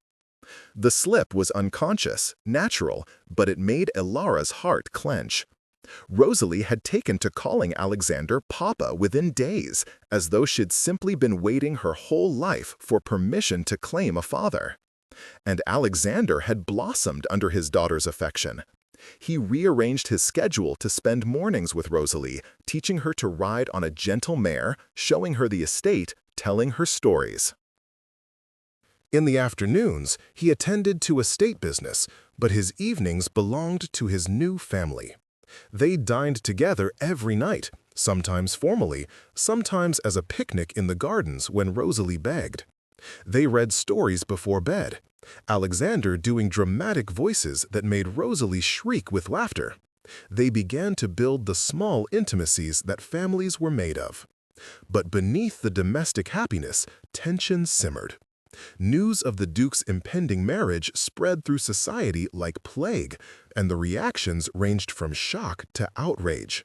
The slip was unconscious, natural, but it made Ilara's heart clench. Rosalie had taken to calling Alexander Papa within days, as though she'd simply been waiting her whole life for permission to claim a father. And Alexander had blossomed under his daughter's affection. He rearranged his schedule to spend mornings with Rosalie, teaching her to ride on a gentle mare, showing her the estate, telling her stories. In the afternoons, he attended to estate business, but his evenings belonged to his new family. They dined together every night, sometimes formally, sometimes as a picnic in the gardens when Rosalie begged. They read stories before bed, Alexander doing dramatic voices that made Rosalie shriek with laughter. They began to build the small intimacies that families were made of. But beneath the domestic happiness, tension simmered. News of the Duke's impending marriage spread through society like plague, and the reactions ranged from shock to outrage.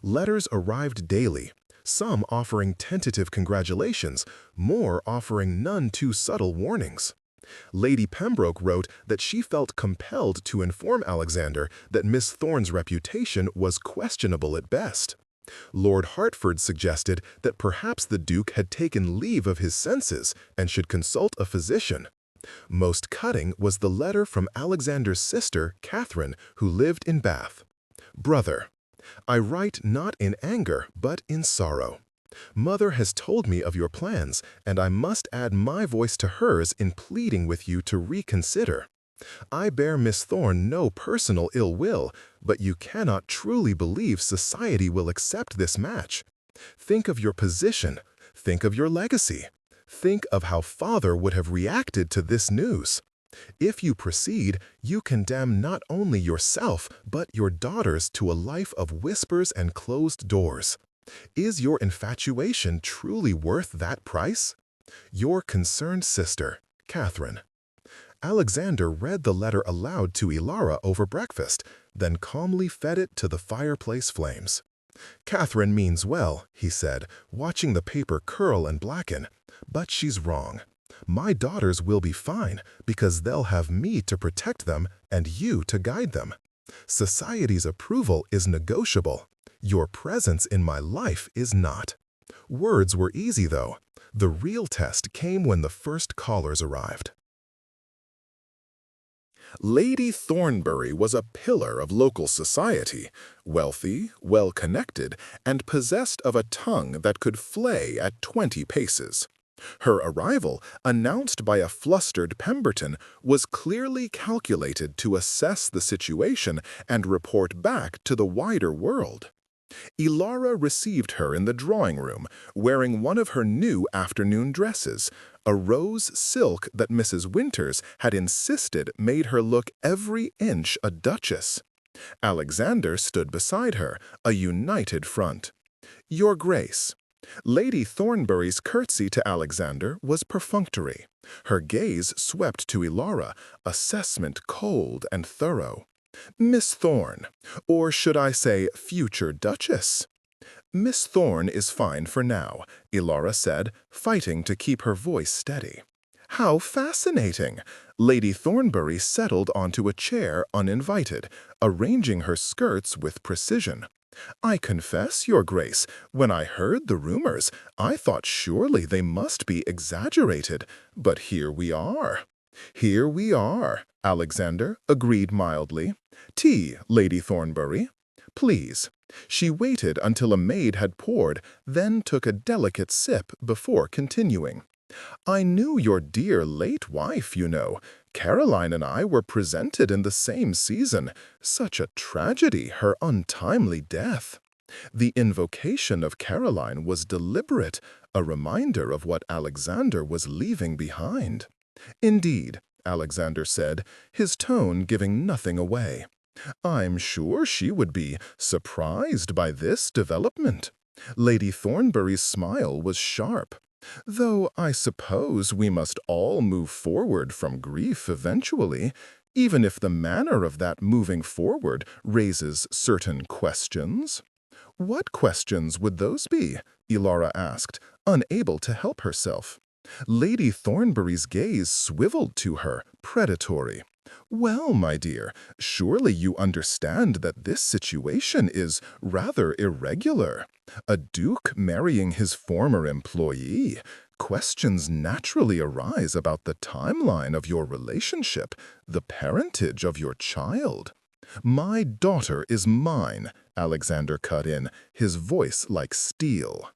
Letters arrived daily, some offering tentative congratulations, more offering none too subtle warnings. Lady Pembroke wrote that she felt compelled to inform Alexander that Miss Thorne's reputation was questionable at best. Lord Hertford suggested that perhaps the Duke had taken leave of his senses and should consult a physician. Most cutting was the letter from Alexander's sister, Catherine, who lived in Bath. "Brother, I write not in anger, but in sorrow. Mother has told me of your plans, and I must add my voice to hers in pleading with you to reconsider. I bear Miss Thorne no personal ill will, but you cannot truly believe society will accept this match. Think of your position. Think of your legacy. Think of how father would have reacted to this news. If you proceed, you condemn not only yourself, but your daughters to a life of whispers and closed doors. Is your infatuation truly worth that price? Your concerned sister, Catherine." Alexander read the letter aloud to Ilara over breakfast, then calmly fed it to the fireplace flames. "Catherine means well," he said, watching the paper curl and blacken. "But she's wrong. My daughters will be fine because they'll have me to protect them and you to guide them. Society's approval is negotiable. Your presence in my life is not." Words were easy, though. The real test came when the first callers arrived. Lady Thornbury was a pillar of local society, wealthy, well-connected, and possessed of a tongue that could flay at 20 paces. Her arrival, announced by a flustered Pemberton, was clearly calculated to assess the situation and report back to the wider world. Ilara received her in the drawing-room, wearing one of her new afternoon dresses, a rose silk that Mrs. Winters had insisted made her look every inch a duchess. Alexander stood beside her, a united front. "Your Grace." Lady Thornbury's curtsy to Alexander was perfunctory. Her gaze swept to Ilara, assessment cold and thorough. "Miss Thorne, or should I say future Duchess?" "Miss Thorne is fine for now," Ilara said, fighting to keep her voice steady. "How fascinating!" Lady Thornbury settled onto a chair uninvited, arranging her skirts with precision. "I confess, Your Grace, when I heard the rumors, I thought surely they must be exaggerated, but here we are." "Here we are," Alexander agreed mildly. "Tea, Lady Thornbury?" "Please." She waited until a maid had poured, then took a delicate sip before continuing. "I knew your dear late wife, you know. Caroline and I were presented in the same season. Such a tragedy, her untimely death." The invocation of Caroline was deliberate, a reminder of what Alexander was leaving behind. "Indeed," Alexander said, his tone giving nothing away. "I'm sure she would be surprised by this development." Lady Thornbury's smile was sharp. "Though I suppose we must all move forward from grief eventually, even if the manner of that moving forward raises certain questions." "What questions would those be?" Ilara asked, unable to help herself. Lady Thornbury's gaze swiveled to her, predatory. "Well, my dear, surely you understand that this situation is rather irregular. A duke marrying his former employee. Questions naturally arise about the timeline of your relationship, the parentage of your child." "My daughter is mine," Alexander cut in, his voice like steel.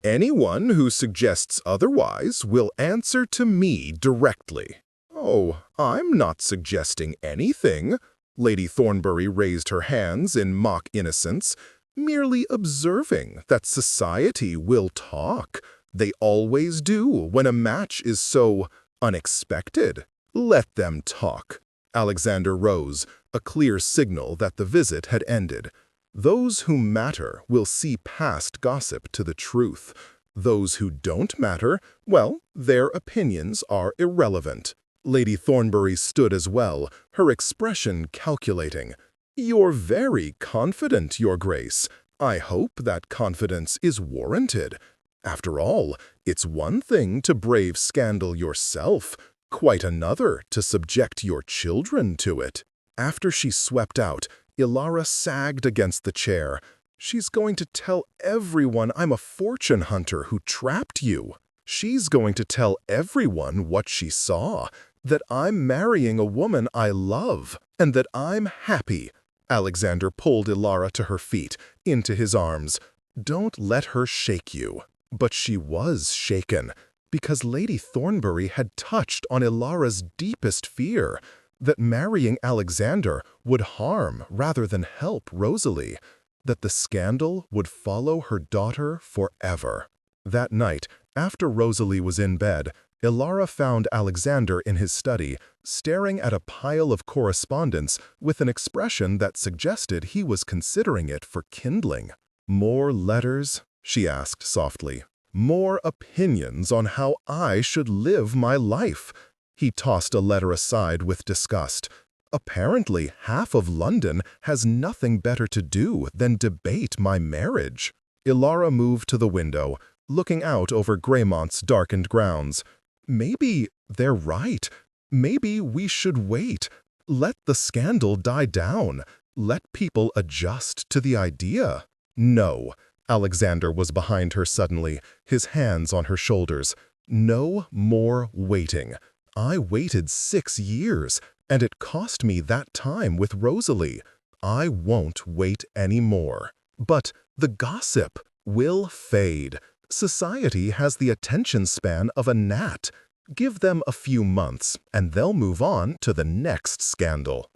"Anyone who suggests otherwise will answer to me directly." "Oh, I'm not suggesting anything." Lady Thornbury raised her hands in mock innocence, "merely observing that society will talk. They always do when a match is so unexpected. Let them talk." Alexander rose, a clear signal that the visit had ended. "Those who matter will see past gossip to the truth. Those who don't matter, well, their opinions are irrelevant." Lady Thornbury stood as well, her expression calculating. "You're very confident, Your Grace. I hope that confidence is warranted. After all, it's one thing to brave scandal yourself, quite another to subject your children to it." After she swept out, Ilara sagged against the chair. "She's going to tell everyone I'm a fortune hunter who trapped you. She's going to tell everyone what she saw, that I'm marrying a woman I love, and that I'm happy." Alexander pulled Ilara to her feet, into his arms. "Don't let her shake you." But she was shaken, because Lady Thornbury had touched on Ilara's deepest fear, that marrying Alexander would harm rather than help Rosalie, that the scandal would follow her daughter forever. That night, after Rosalie was in bed, Ilara found Alexander in his study, staring at a pile of correspondence with an expression that suggested he was considering it for kindling. "More letters?" she asked softly. "More opinions on how I should live my life? He tossed a letter aside with disgust. Apparently, half of London has nothing better to do than debate my marriage. Ilara moved to the window, looking out over Greymont's darkened grounds. Maybe they're right. Maybe we should wait. Let the scandal die down. Let people adjust to the idea. No. Alexander was behind her suddenly, his hands on her shoulders. No more waiting. I waited 6 years, and it cost me that time with Rosalie. I won't wait anymore. But the gossip will fade. Society has the attention span of a gnat. Give them a few months, and they'll move on to the next scandal.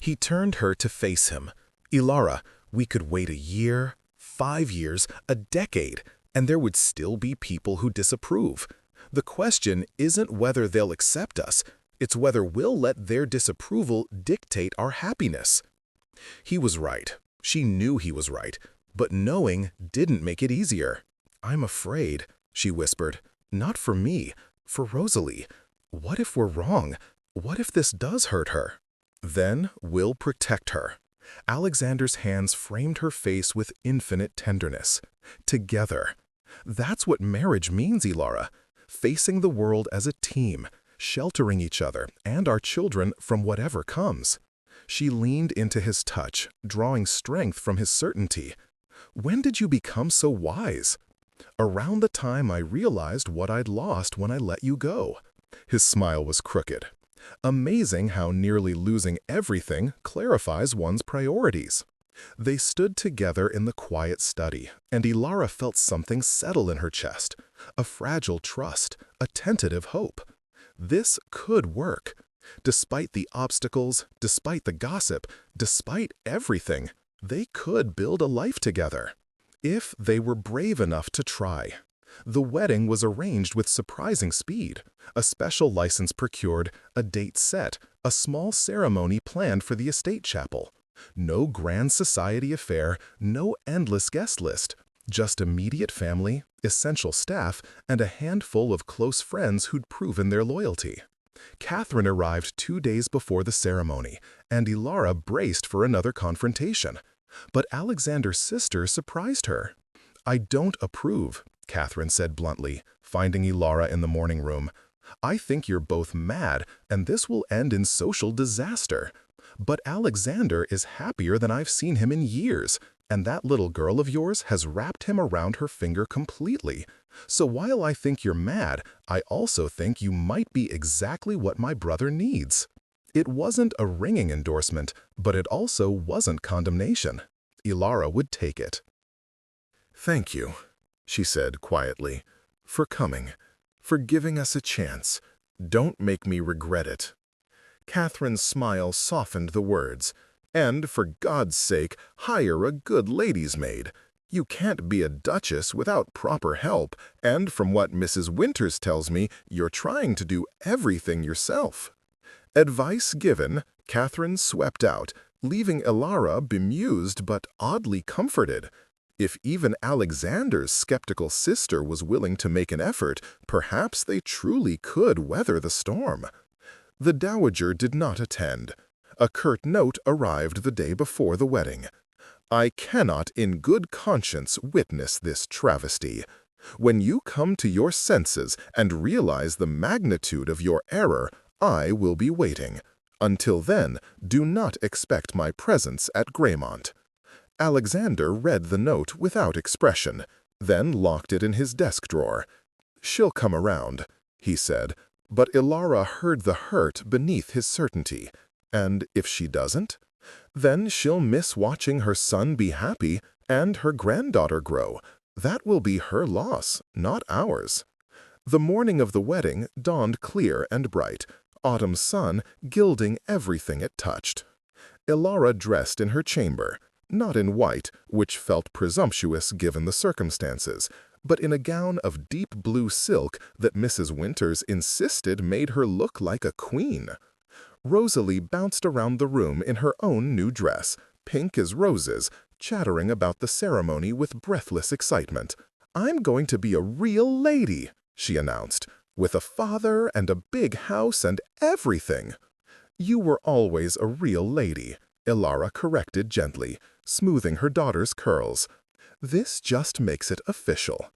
He turned her to face him. Ilara, we could wait a year, 5 years, a decade, and there would still be people who disapprove. The question isn't whether they'll accept us, it's whether we'll let their disapproval dictate our happiness. He was right. She knew he was right, but knowing didn't make it easier. I'm afraid, she whispered, not for me, for Rosalie. What if we're wrong? What if this does hurt her? Then we'll protect her. Alexander's hands framed her face with infinite tenderness. Together. That's what marriage means, Ilara. Facing the world as a team, sheltering each other and our children from whatever comes. She leaned into his touch, drawing strength from his certainty. When did you become so wise? Around the time I realized what I'd lost when I let you go. His smile was crooked. Amazing how nearly losing everything clarifies one's priorities. They stood together in the quiet study, and Ilara felt something settle in her chest, a fragile trust, a tentative hope. This could work. Despite the obstacles, despite the gossip, despite everything, they could build a life together. If they were brave enough to try. The wedding was arranged with surprising speed. A special license procured, a date set, a small ceremony planned for the estate chapel. No grand society affair, no endless guest list. Just immediate family, essential staff, and a handful of close friends who'd proven their loyalty. Catherine arrived 2 days before the ceremony, and Ilara braced for another confrontation. But Alexander's sister surprised her. I don't approve, Catherine said bluntly, finding Ilara in the morning room. I think you're both mad, and this will end in social disaster. But Alexander is happier than I've seen him in years, and that little girl of yours has wrapped him around her finger completely. So while I think you're mad, I also think you might be exactly what my brother needs. It wasn't a ringing endorsement, but it also wasn't condemnation. Ilara would take it. Thank you, she said quietly, for coming, for giving us a chance. Don't make me regret it. Catherine's smile softened the words. And, for God's sake, hire a good lady's maid. You can't be a duchess without proper help, and from what Mrs. Winters tells me, you're trying to do everything yourself. Advice given, Catherine swept out, leaving Ilara bemused but oddly comforted. If even Alexander's skeptical sister was willing to make an effort, perhaps they truly could weather the storm. The dowager did not attend. A curt note arrived the day before the wedding. I cannot in good conscience witness this travesty. When you come to your senses and realize the magnitude of your error, I will be waiting. Until then, do not expect my presence at Greymont. Alexander read the note without expression, then locked it in his desk drawer. She'll come around, he said, but Ilara heard the hurt beneath his certainty. And if she doesn't? Then she'll miss watching her son be happy and her granddaughter grow. That will be her loss, not ours. The morning of the wedding dawned clear and bright, autumn sun gilding everything it touched. Ilara dressed in her chamber, not in white, which felt presumptuous given the circumstances, but in a gown of deep blue silk that Mrs. Winters insisted made her look like a queen. Rosalie bounced around the room in her own new dress, pink as roses, chattering about the ceremony with breathless excitement. I'm going to be a real lady, she announced. with a father and a big house and everything. You were always a real lady, Ilara corrected gently, smoothing her daughter's curls. This just makes it official.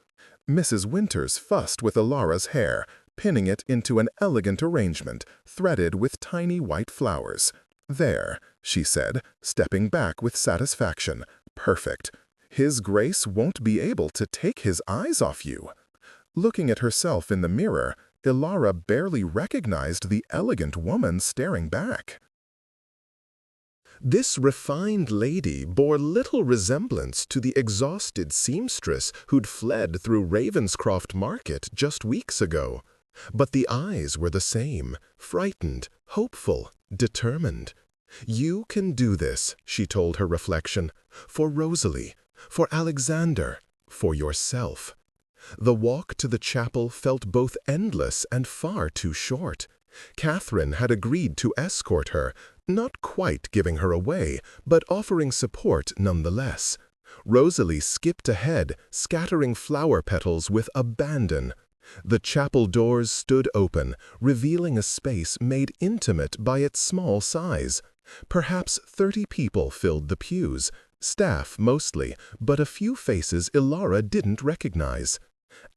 Mrs. Winters fussed with Ilara's hair, pinning it into an elegant arrangement, threaded with tiny white flowers. There, she said, stepping back with satisfaction. Perfect. His Grace won't be able to take his eyes off you. Looking at herself in the mirror, Ilara barely recognized the elegant woman staring back. This refined lady bore little resemblance to the exhausted seamstress who'd fled through Ravenscroft Market just weeks ago. But the eyes were the same, frightened, hopeful, determined. You can do this, she told her reflection, for Rosalie, for Alexander, for yourself. The walk to the chapel felt both endless and far too short. Catherine had agreed to escort her, not quite giving her away, but offering support nonetheless. Rosalie skipped ahead, scattering flower petals with abandon. The chapel doors stood open, revealing a space made intimate by its small size. Perhaps 30 people filled the pews, staff mostly, but a few faces Ilara didn't recognize.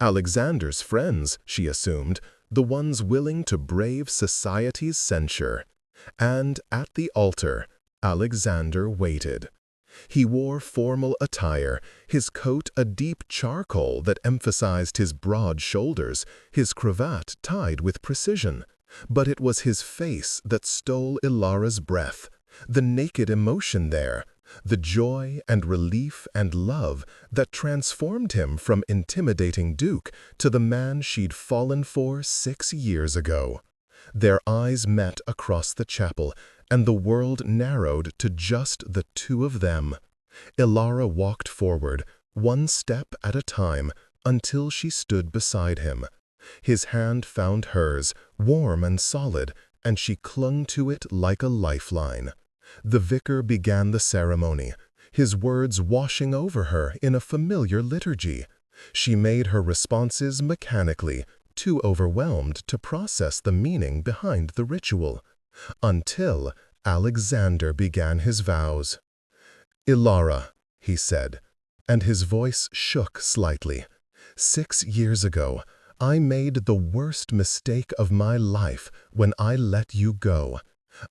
Alexander's friends, she assumed, the ones willing to brave society's censure. And at the altar, Alexander waited. He wore formal attire, his coat a deep charcoal that emphasized his broad shoulders, his cravat tied with precision. But it was his face that stole Ilara's breath, the naked emotion there, the joy and relief and love that transformed him from intimidating duke to the man she'd fallen for 6 years ago. Their eyes met across the chapel, and the world narrowed to just the two of them. Ilara walked forward, one step at a time, until she stood beside him. His hand found hers, warm and solid, and she clung to it like a lifeline. The vicar began the ceremony, his words washing over her in a familiar liturgy. She made her responses mechanically, too overwhelmed to process the meaning behind the ritual, until Alexander began his vows. "Ilara," he said, and his voice shook slightly. "6 years ago, I made the worst mistake of my life when I let you go.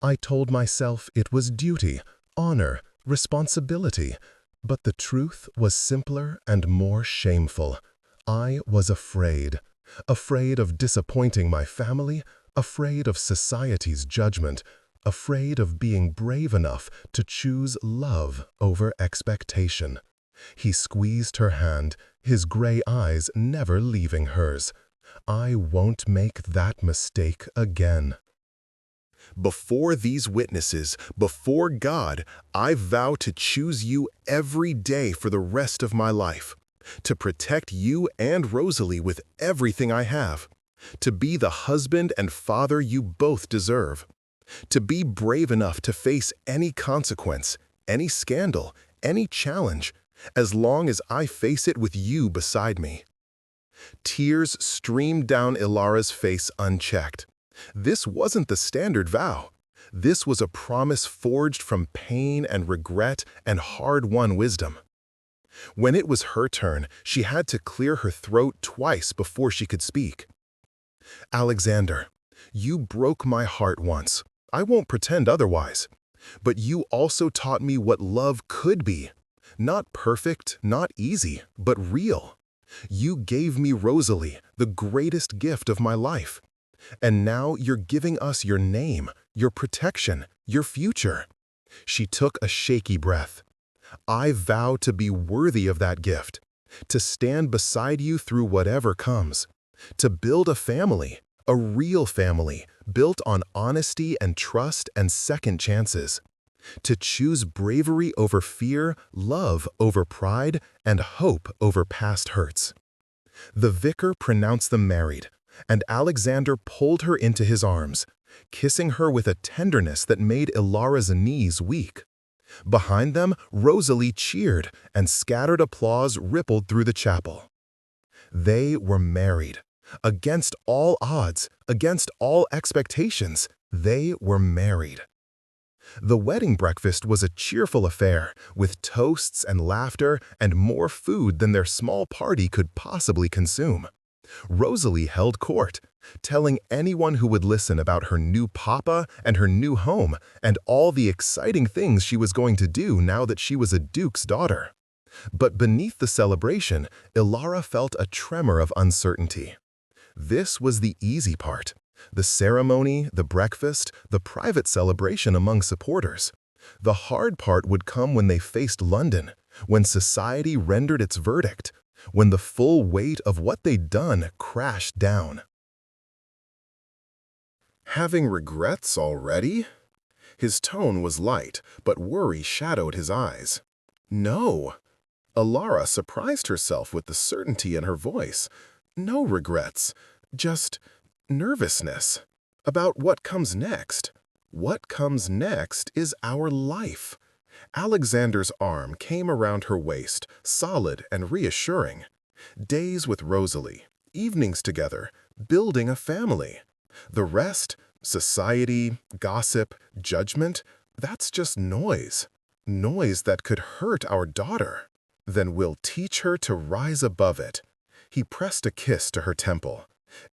I told myself it was duty, honor, responsibility, but the truth was simpler and more shameful. I was afraid. Afraid of disappointing my family, afraid of society's judgment, afraid of being brave enough to choose love over expectation." He squeezed her hand, his gray eyes never leaving hers. "I won't make that mistake again. Before these witnesses, before God, I vow to choose you every day for the rest of my life, to protect you and Rosalie with everything I have, to be the husband and father you both deserve, to be brave enough to face any consequence, any scandal, any challenge, as long as I face it with you beside me." Tears streamed down Ilara's face unchecked. This wasn't the standard vow. This was a promise forged from pain and regret and hard-won wisdom. When it was her turn, she had to clear her throat twice before she could speak. "Alexander, you broke my heart once. I won't pretend otherwise. But you also taught me what love could be. Not perfect, not easy, but real. You gave me Rosalie, the greatest gift of my life. And now you're giving us your name, your protection, your future." She took a shaky breath. "I vow to be worthy of that gift, to stand beside you through whatever comes, to build a family, a real family, built on honesty and trust and second chances, to choose bravery over fear, love over pride, and hope over past hurts." The vicar pronounced them married, and Alexander pulled her into his arms, kissing her with a tenderness that made Ilara's knees weak. Behind them, Rosalie cheered, and scattered applause rippled through the chapel. They were married, Against all odds, against all expectations, they were married. The wedding breakfast was a cheerful affair, with toasts and laughter and more food than their small party could possibly consume. Rosalie held court, telling anyone who would listen about her new papa and her new home and all the exciting things she was going to do now that she was a duke's daughter. But beneath the celebration, Ilara felt a tremor of uncertainty. This was the easy part. The ceremony, the breakfast, the private celebration among supporters. The hard part would come when they faced London, when society rendered its verdict, when the full weight of what they'd done crashed down. Having regrets already? His tone was light, but worry shadowed his eyes. No. Ilara surprised herself with the certainty in her voice. No regrets, just nervousness about what comes next. What comes next is our life. Alexander's arm came around her waist, solid and reassuring. Days with Rosalie, evenings together, building a family. The rest, society, gossip, judgment, that's just noise. Noise that could hurt our daughter. Then we'll teach her to rise above it. He pressed a kiss to her temple.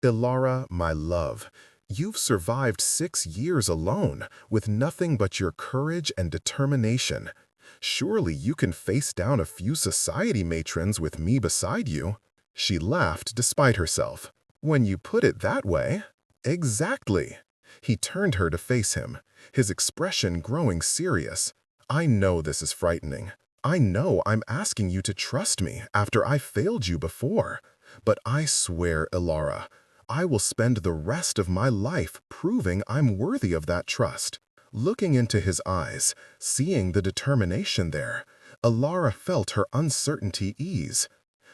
Ilara, my love, you've survived 6 years alone, with nothing but your courage and determination. Surely you can face down a few society matrons with me beside you. She laughed despite herself. When you put it that way. Exactly. He turned her to face him, his expression growing serious. I know this is frightening. I know I'm asking you to trust me after I failed you before. But I swear, Ilara, I will spend the rest of my life proving I'm worthy of that trust. Looking into his eyes, seeing the determination there, Ilara felt her uncertainty ease.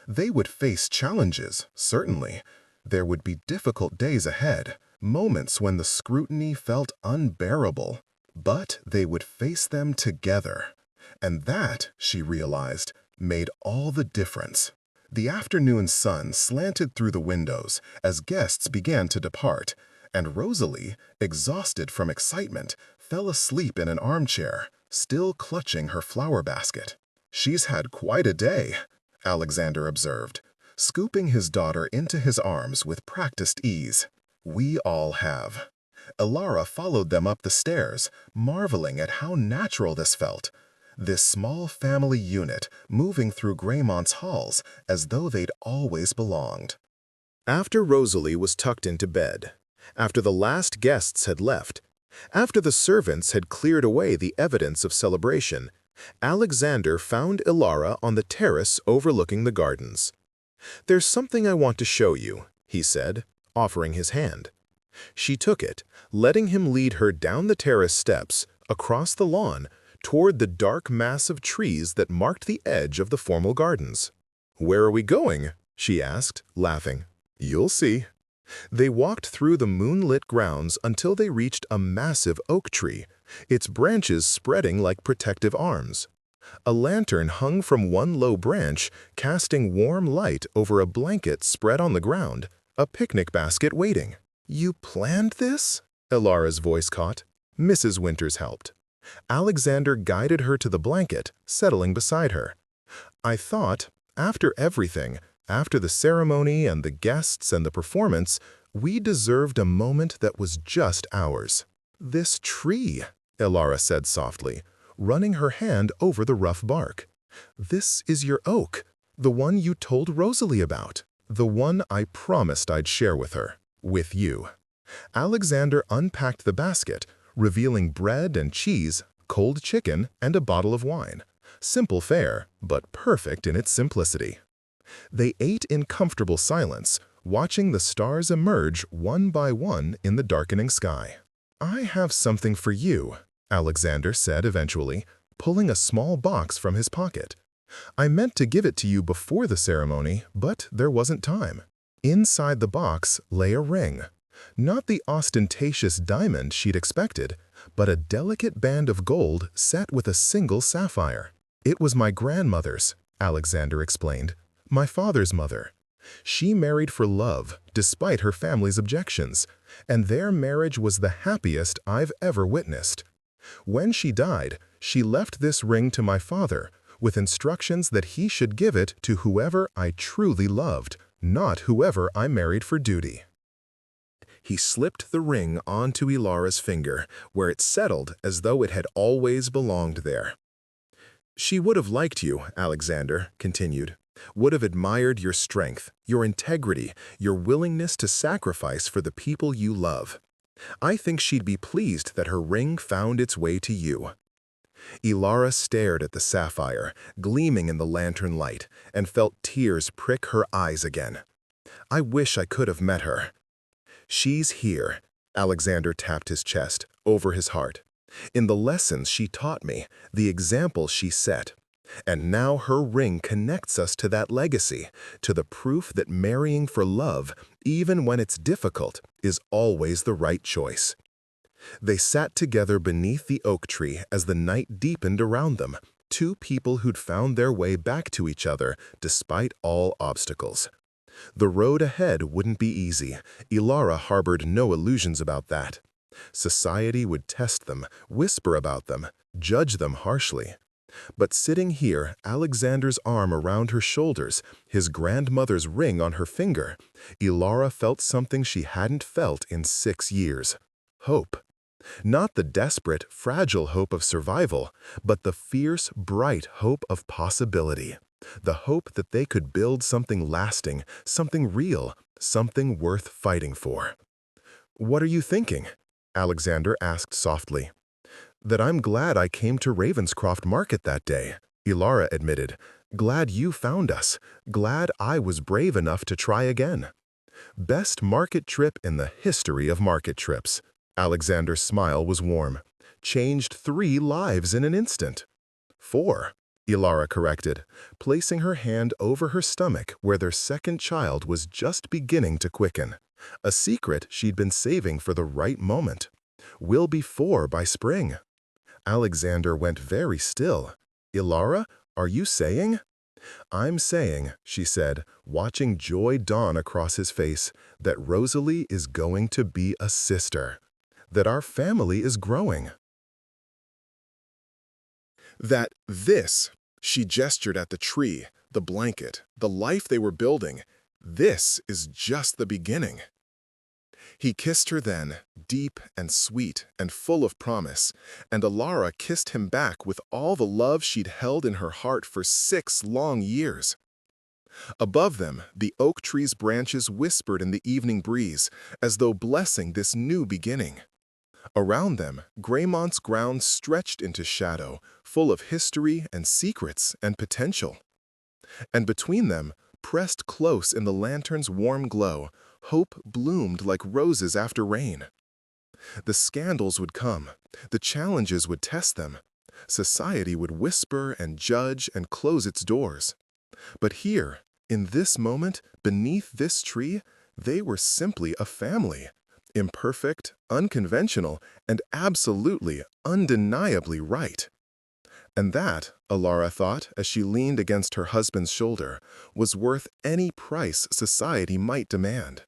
They would face challenges, certainly. There would be difficult days ahead, moments when the scrutiny felt unbearable. But they would face them together. And that, she realized, made all the difference. The afternoon sun slanted through the windows as guests began to depart, and Rosalie, exhausted from excitement, fell asleep in an armchair, still clutching her flower basket. She's had quite a day, Alexander observed, scooping his daughter into his arms with practiced ease. We all have. Ilara followed them up the stairs, marveling at how natural this felt. This small family unit moving through Greymont's halls as though they'd always belonged. After Rosalie was tucked into bed, after the last guests had left, after the servants had cleared away the evidence of celebration, Alexander found Ilara on the terrace overlooking the gardens. "There's something I want to show you," he said, offering his hand. She took it, letting him lead her down the terrace steps, across the lawn, toward the dark mass of trees that marked the edge of the formal gardens. "Where are we going?" she asked, laughing. "You'll see." They walked through the moonlit grounds until they reached a massive oak tree, its branches spreading like protective arms. A lantern hung from one low branch, casting warm light over a blanket spread on the ground, a picnic basket waiting. "You planned this?" Ilara's voice caught. Mrs. Winters helped. Alexander guided her to the blanket, settling beside her. "I thought, after everything, after the ceremony and the guests and the performance, we deserved a moment that was just ours." "This tree," Ilara said softly, running her hand over the rough bark. "This is your oak, the one you told Rosalie about, the one I promised I'd share with her, with you." Alexander unpacked the basket, revealing bread and cheese, cold chicken, and a bottle of wine. Simple fare, but perfect in its simplicity. They ate in comfortable silence, watching the stars emerge one by one in the darkening sky. "I have something for you," Alexander said eventually, pulling a small box from his pocket. "I meant to give it to you before the ceremony, but there wasn't time." Inside the box lay a ring. Not the ostentatious diamond she'd expected, but a delicate band of gold set with a single sapphire. "It was my grandmother's," Alexander explained. "My father's mother. She married for love, despite her family's objections, and their marriage was the happiest I've ever witnessed. When she died, she left this ring to my father, with instructions that he should give it to whoever I truly loved, not whoever I married for duty. He slipped the ring onto Ilara's finger, where it settled as though it had always belonged there. She would have liked you, Alexander continued, would have admired your strength, your integrity, your willingness to sacrifice for the people you love. I think she'd be pleased that her ring found its way to you. Ilara stared at the sapphire, gleaming in the lantern light, and felt tears prick her eyes again. I wish I could have met her. She's here, Alexander tapped his chest, over his heart. In the lessons she taught me, the example she set. And now her ring connects us to that legacy, to the proof that marrying for love, even when it's difficult, is always the right choice. They sat together beneath the oak tree as the night deepened around them, two people who'd found their way back to each other despite all obstacles. The road ahead wouldn't be easy. Ilara harbored no illusions about that. Society would test them, whisper about them, judge them harshly. But sitting here, Alexander's arm around her shoulders, his grandmother's ring on her finger, Ilara felt something she hadn't felt in 6 years. Hope. Not the desperate, fragile hope of survival, but the fierce, bright hope of possibility. The hope that they could build something lasting, something real, something worth fighting for. "What are you thinking?" Alexander asked softly. "That I'm glad I came to Ravenscroft Market that day," Ilara admitted. "Glad you found us. Glad I was brave enough to try again." Best market trip in the history of market trips. Alexander's smile was warm. Changed 3 lives in an instant. 4, Ilara corrected, placing her hand over her stomach where their second child was just beginning to quicken. A secret she'd been saving for the right moment. "Will be 4 by spring." Alexander went very still. "Ilara, are you saying?" "I'm saying," she said, watching joy dawn across his face, "that Rosalie is going to be a sister. That our family is growing. That this," she gestured at the tree, the blanket, the life they were building, "this is just the beginning." He kissed her then, deep and sweet and full of promise, and Ilara kissed him back with all the love she'd held in her heart for 6 long years. Above them, the oak tree's branches whispered in the evening breeze, as though blessing this new beginning. Around them, Greymont's grounds stretched into shadow, full of history and secrets and potential. And between them, pressed close in the lantern's warm glow, hope bloomed like roses after rain. The scandals would come, the challenges would test them, society would whisper and judge and close its doors. But here, in this moment, beneath this tree, they were simply a family. Imperfect, unconventional, and absolutely, undeniably right. And that, Ilara thought as she leaned against her husband's shoulder, was worth any price society might demand.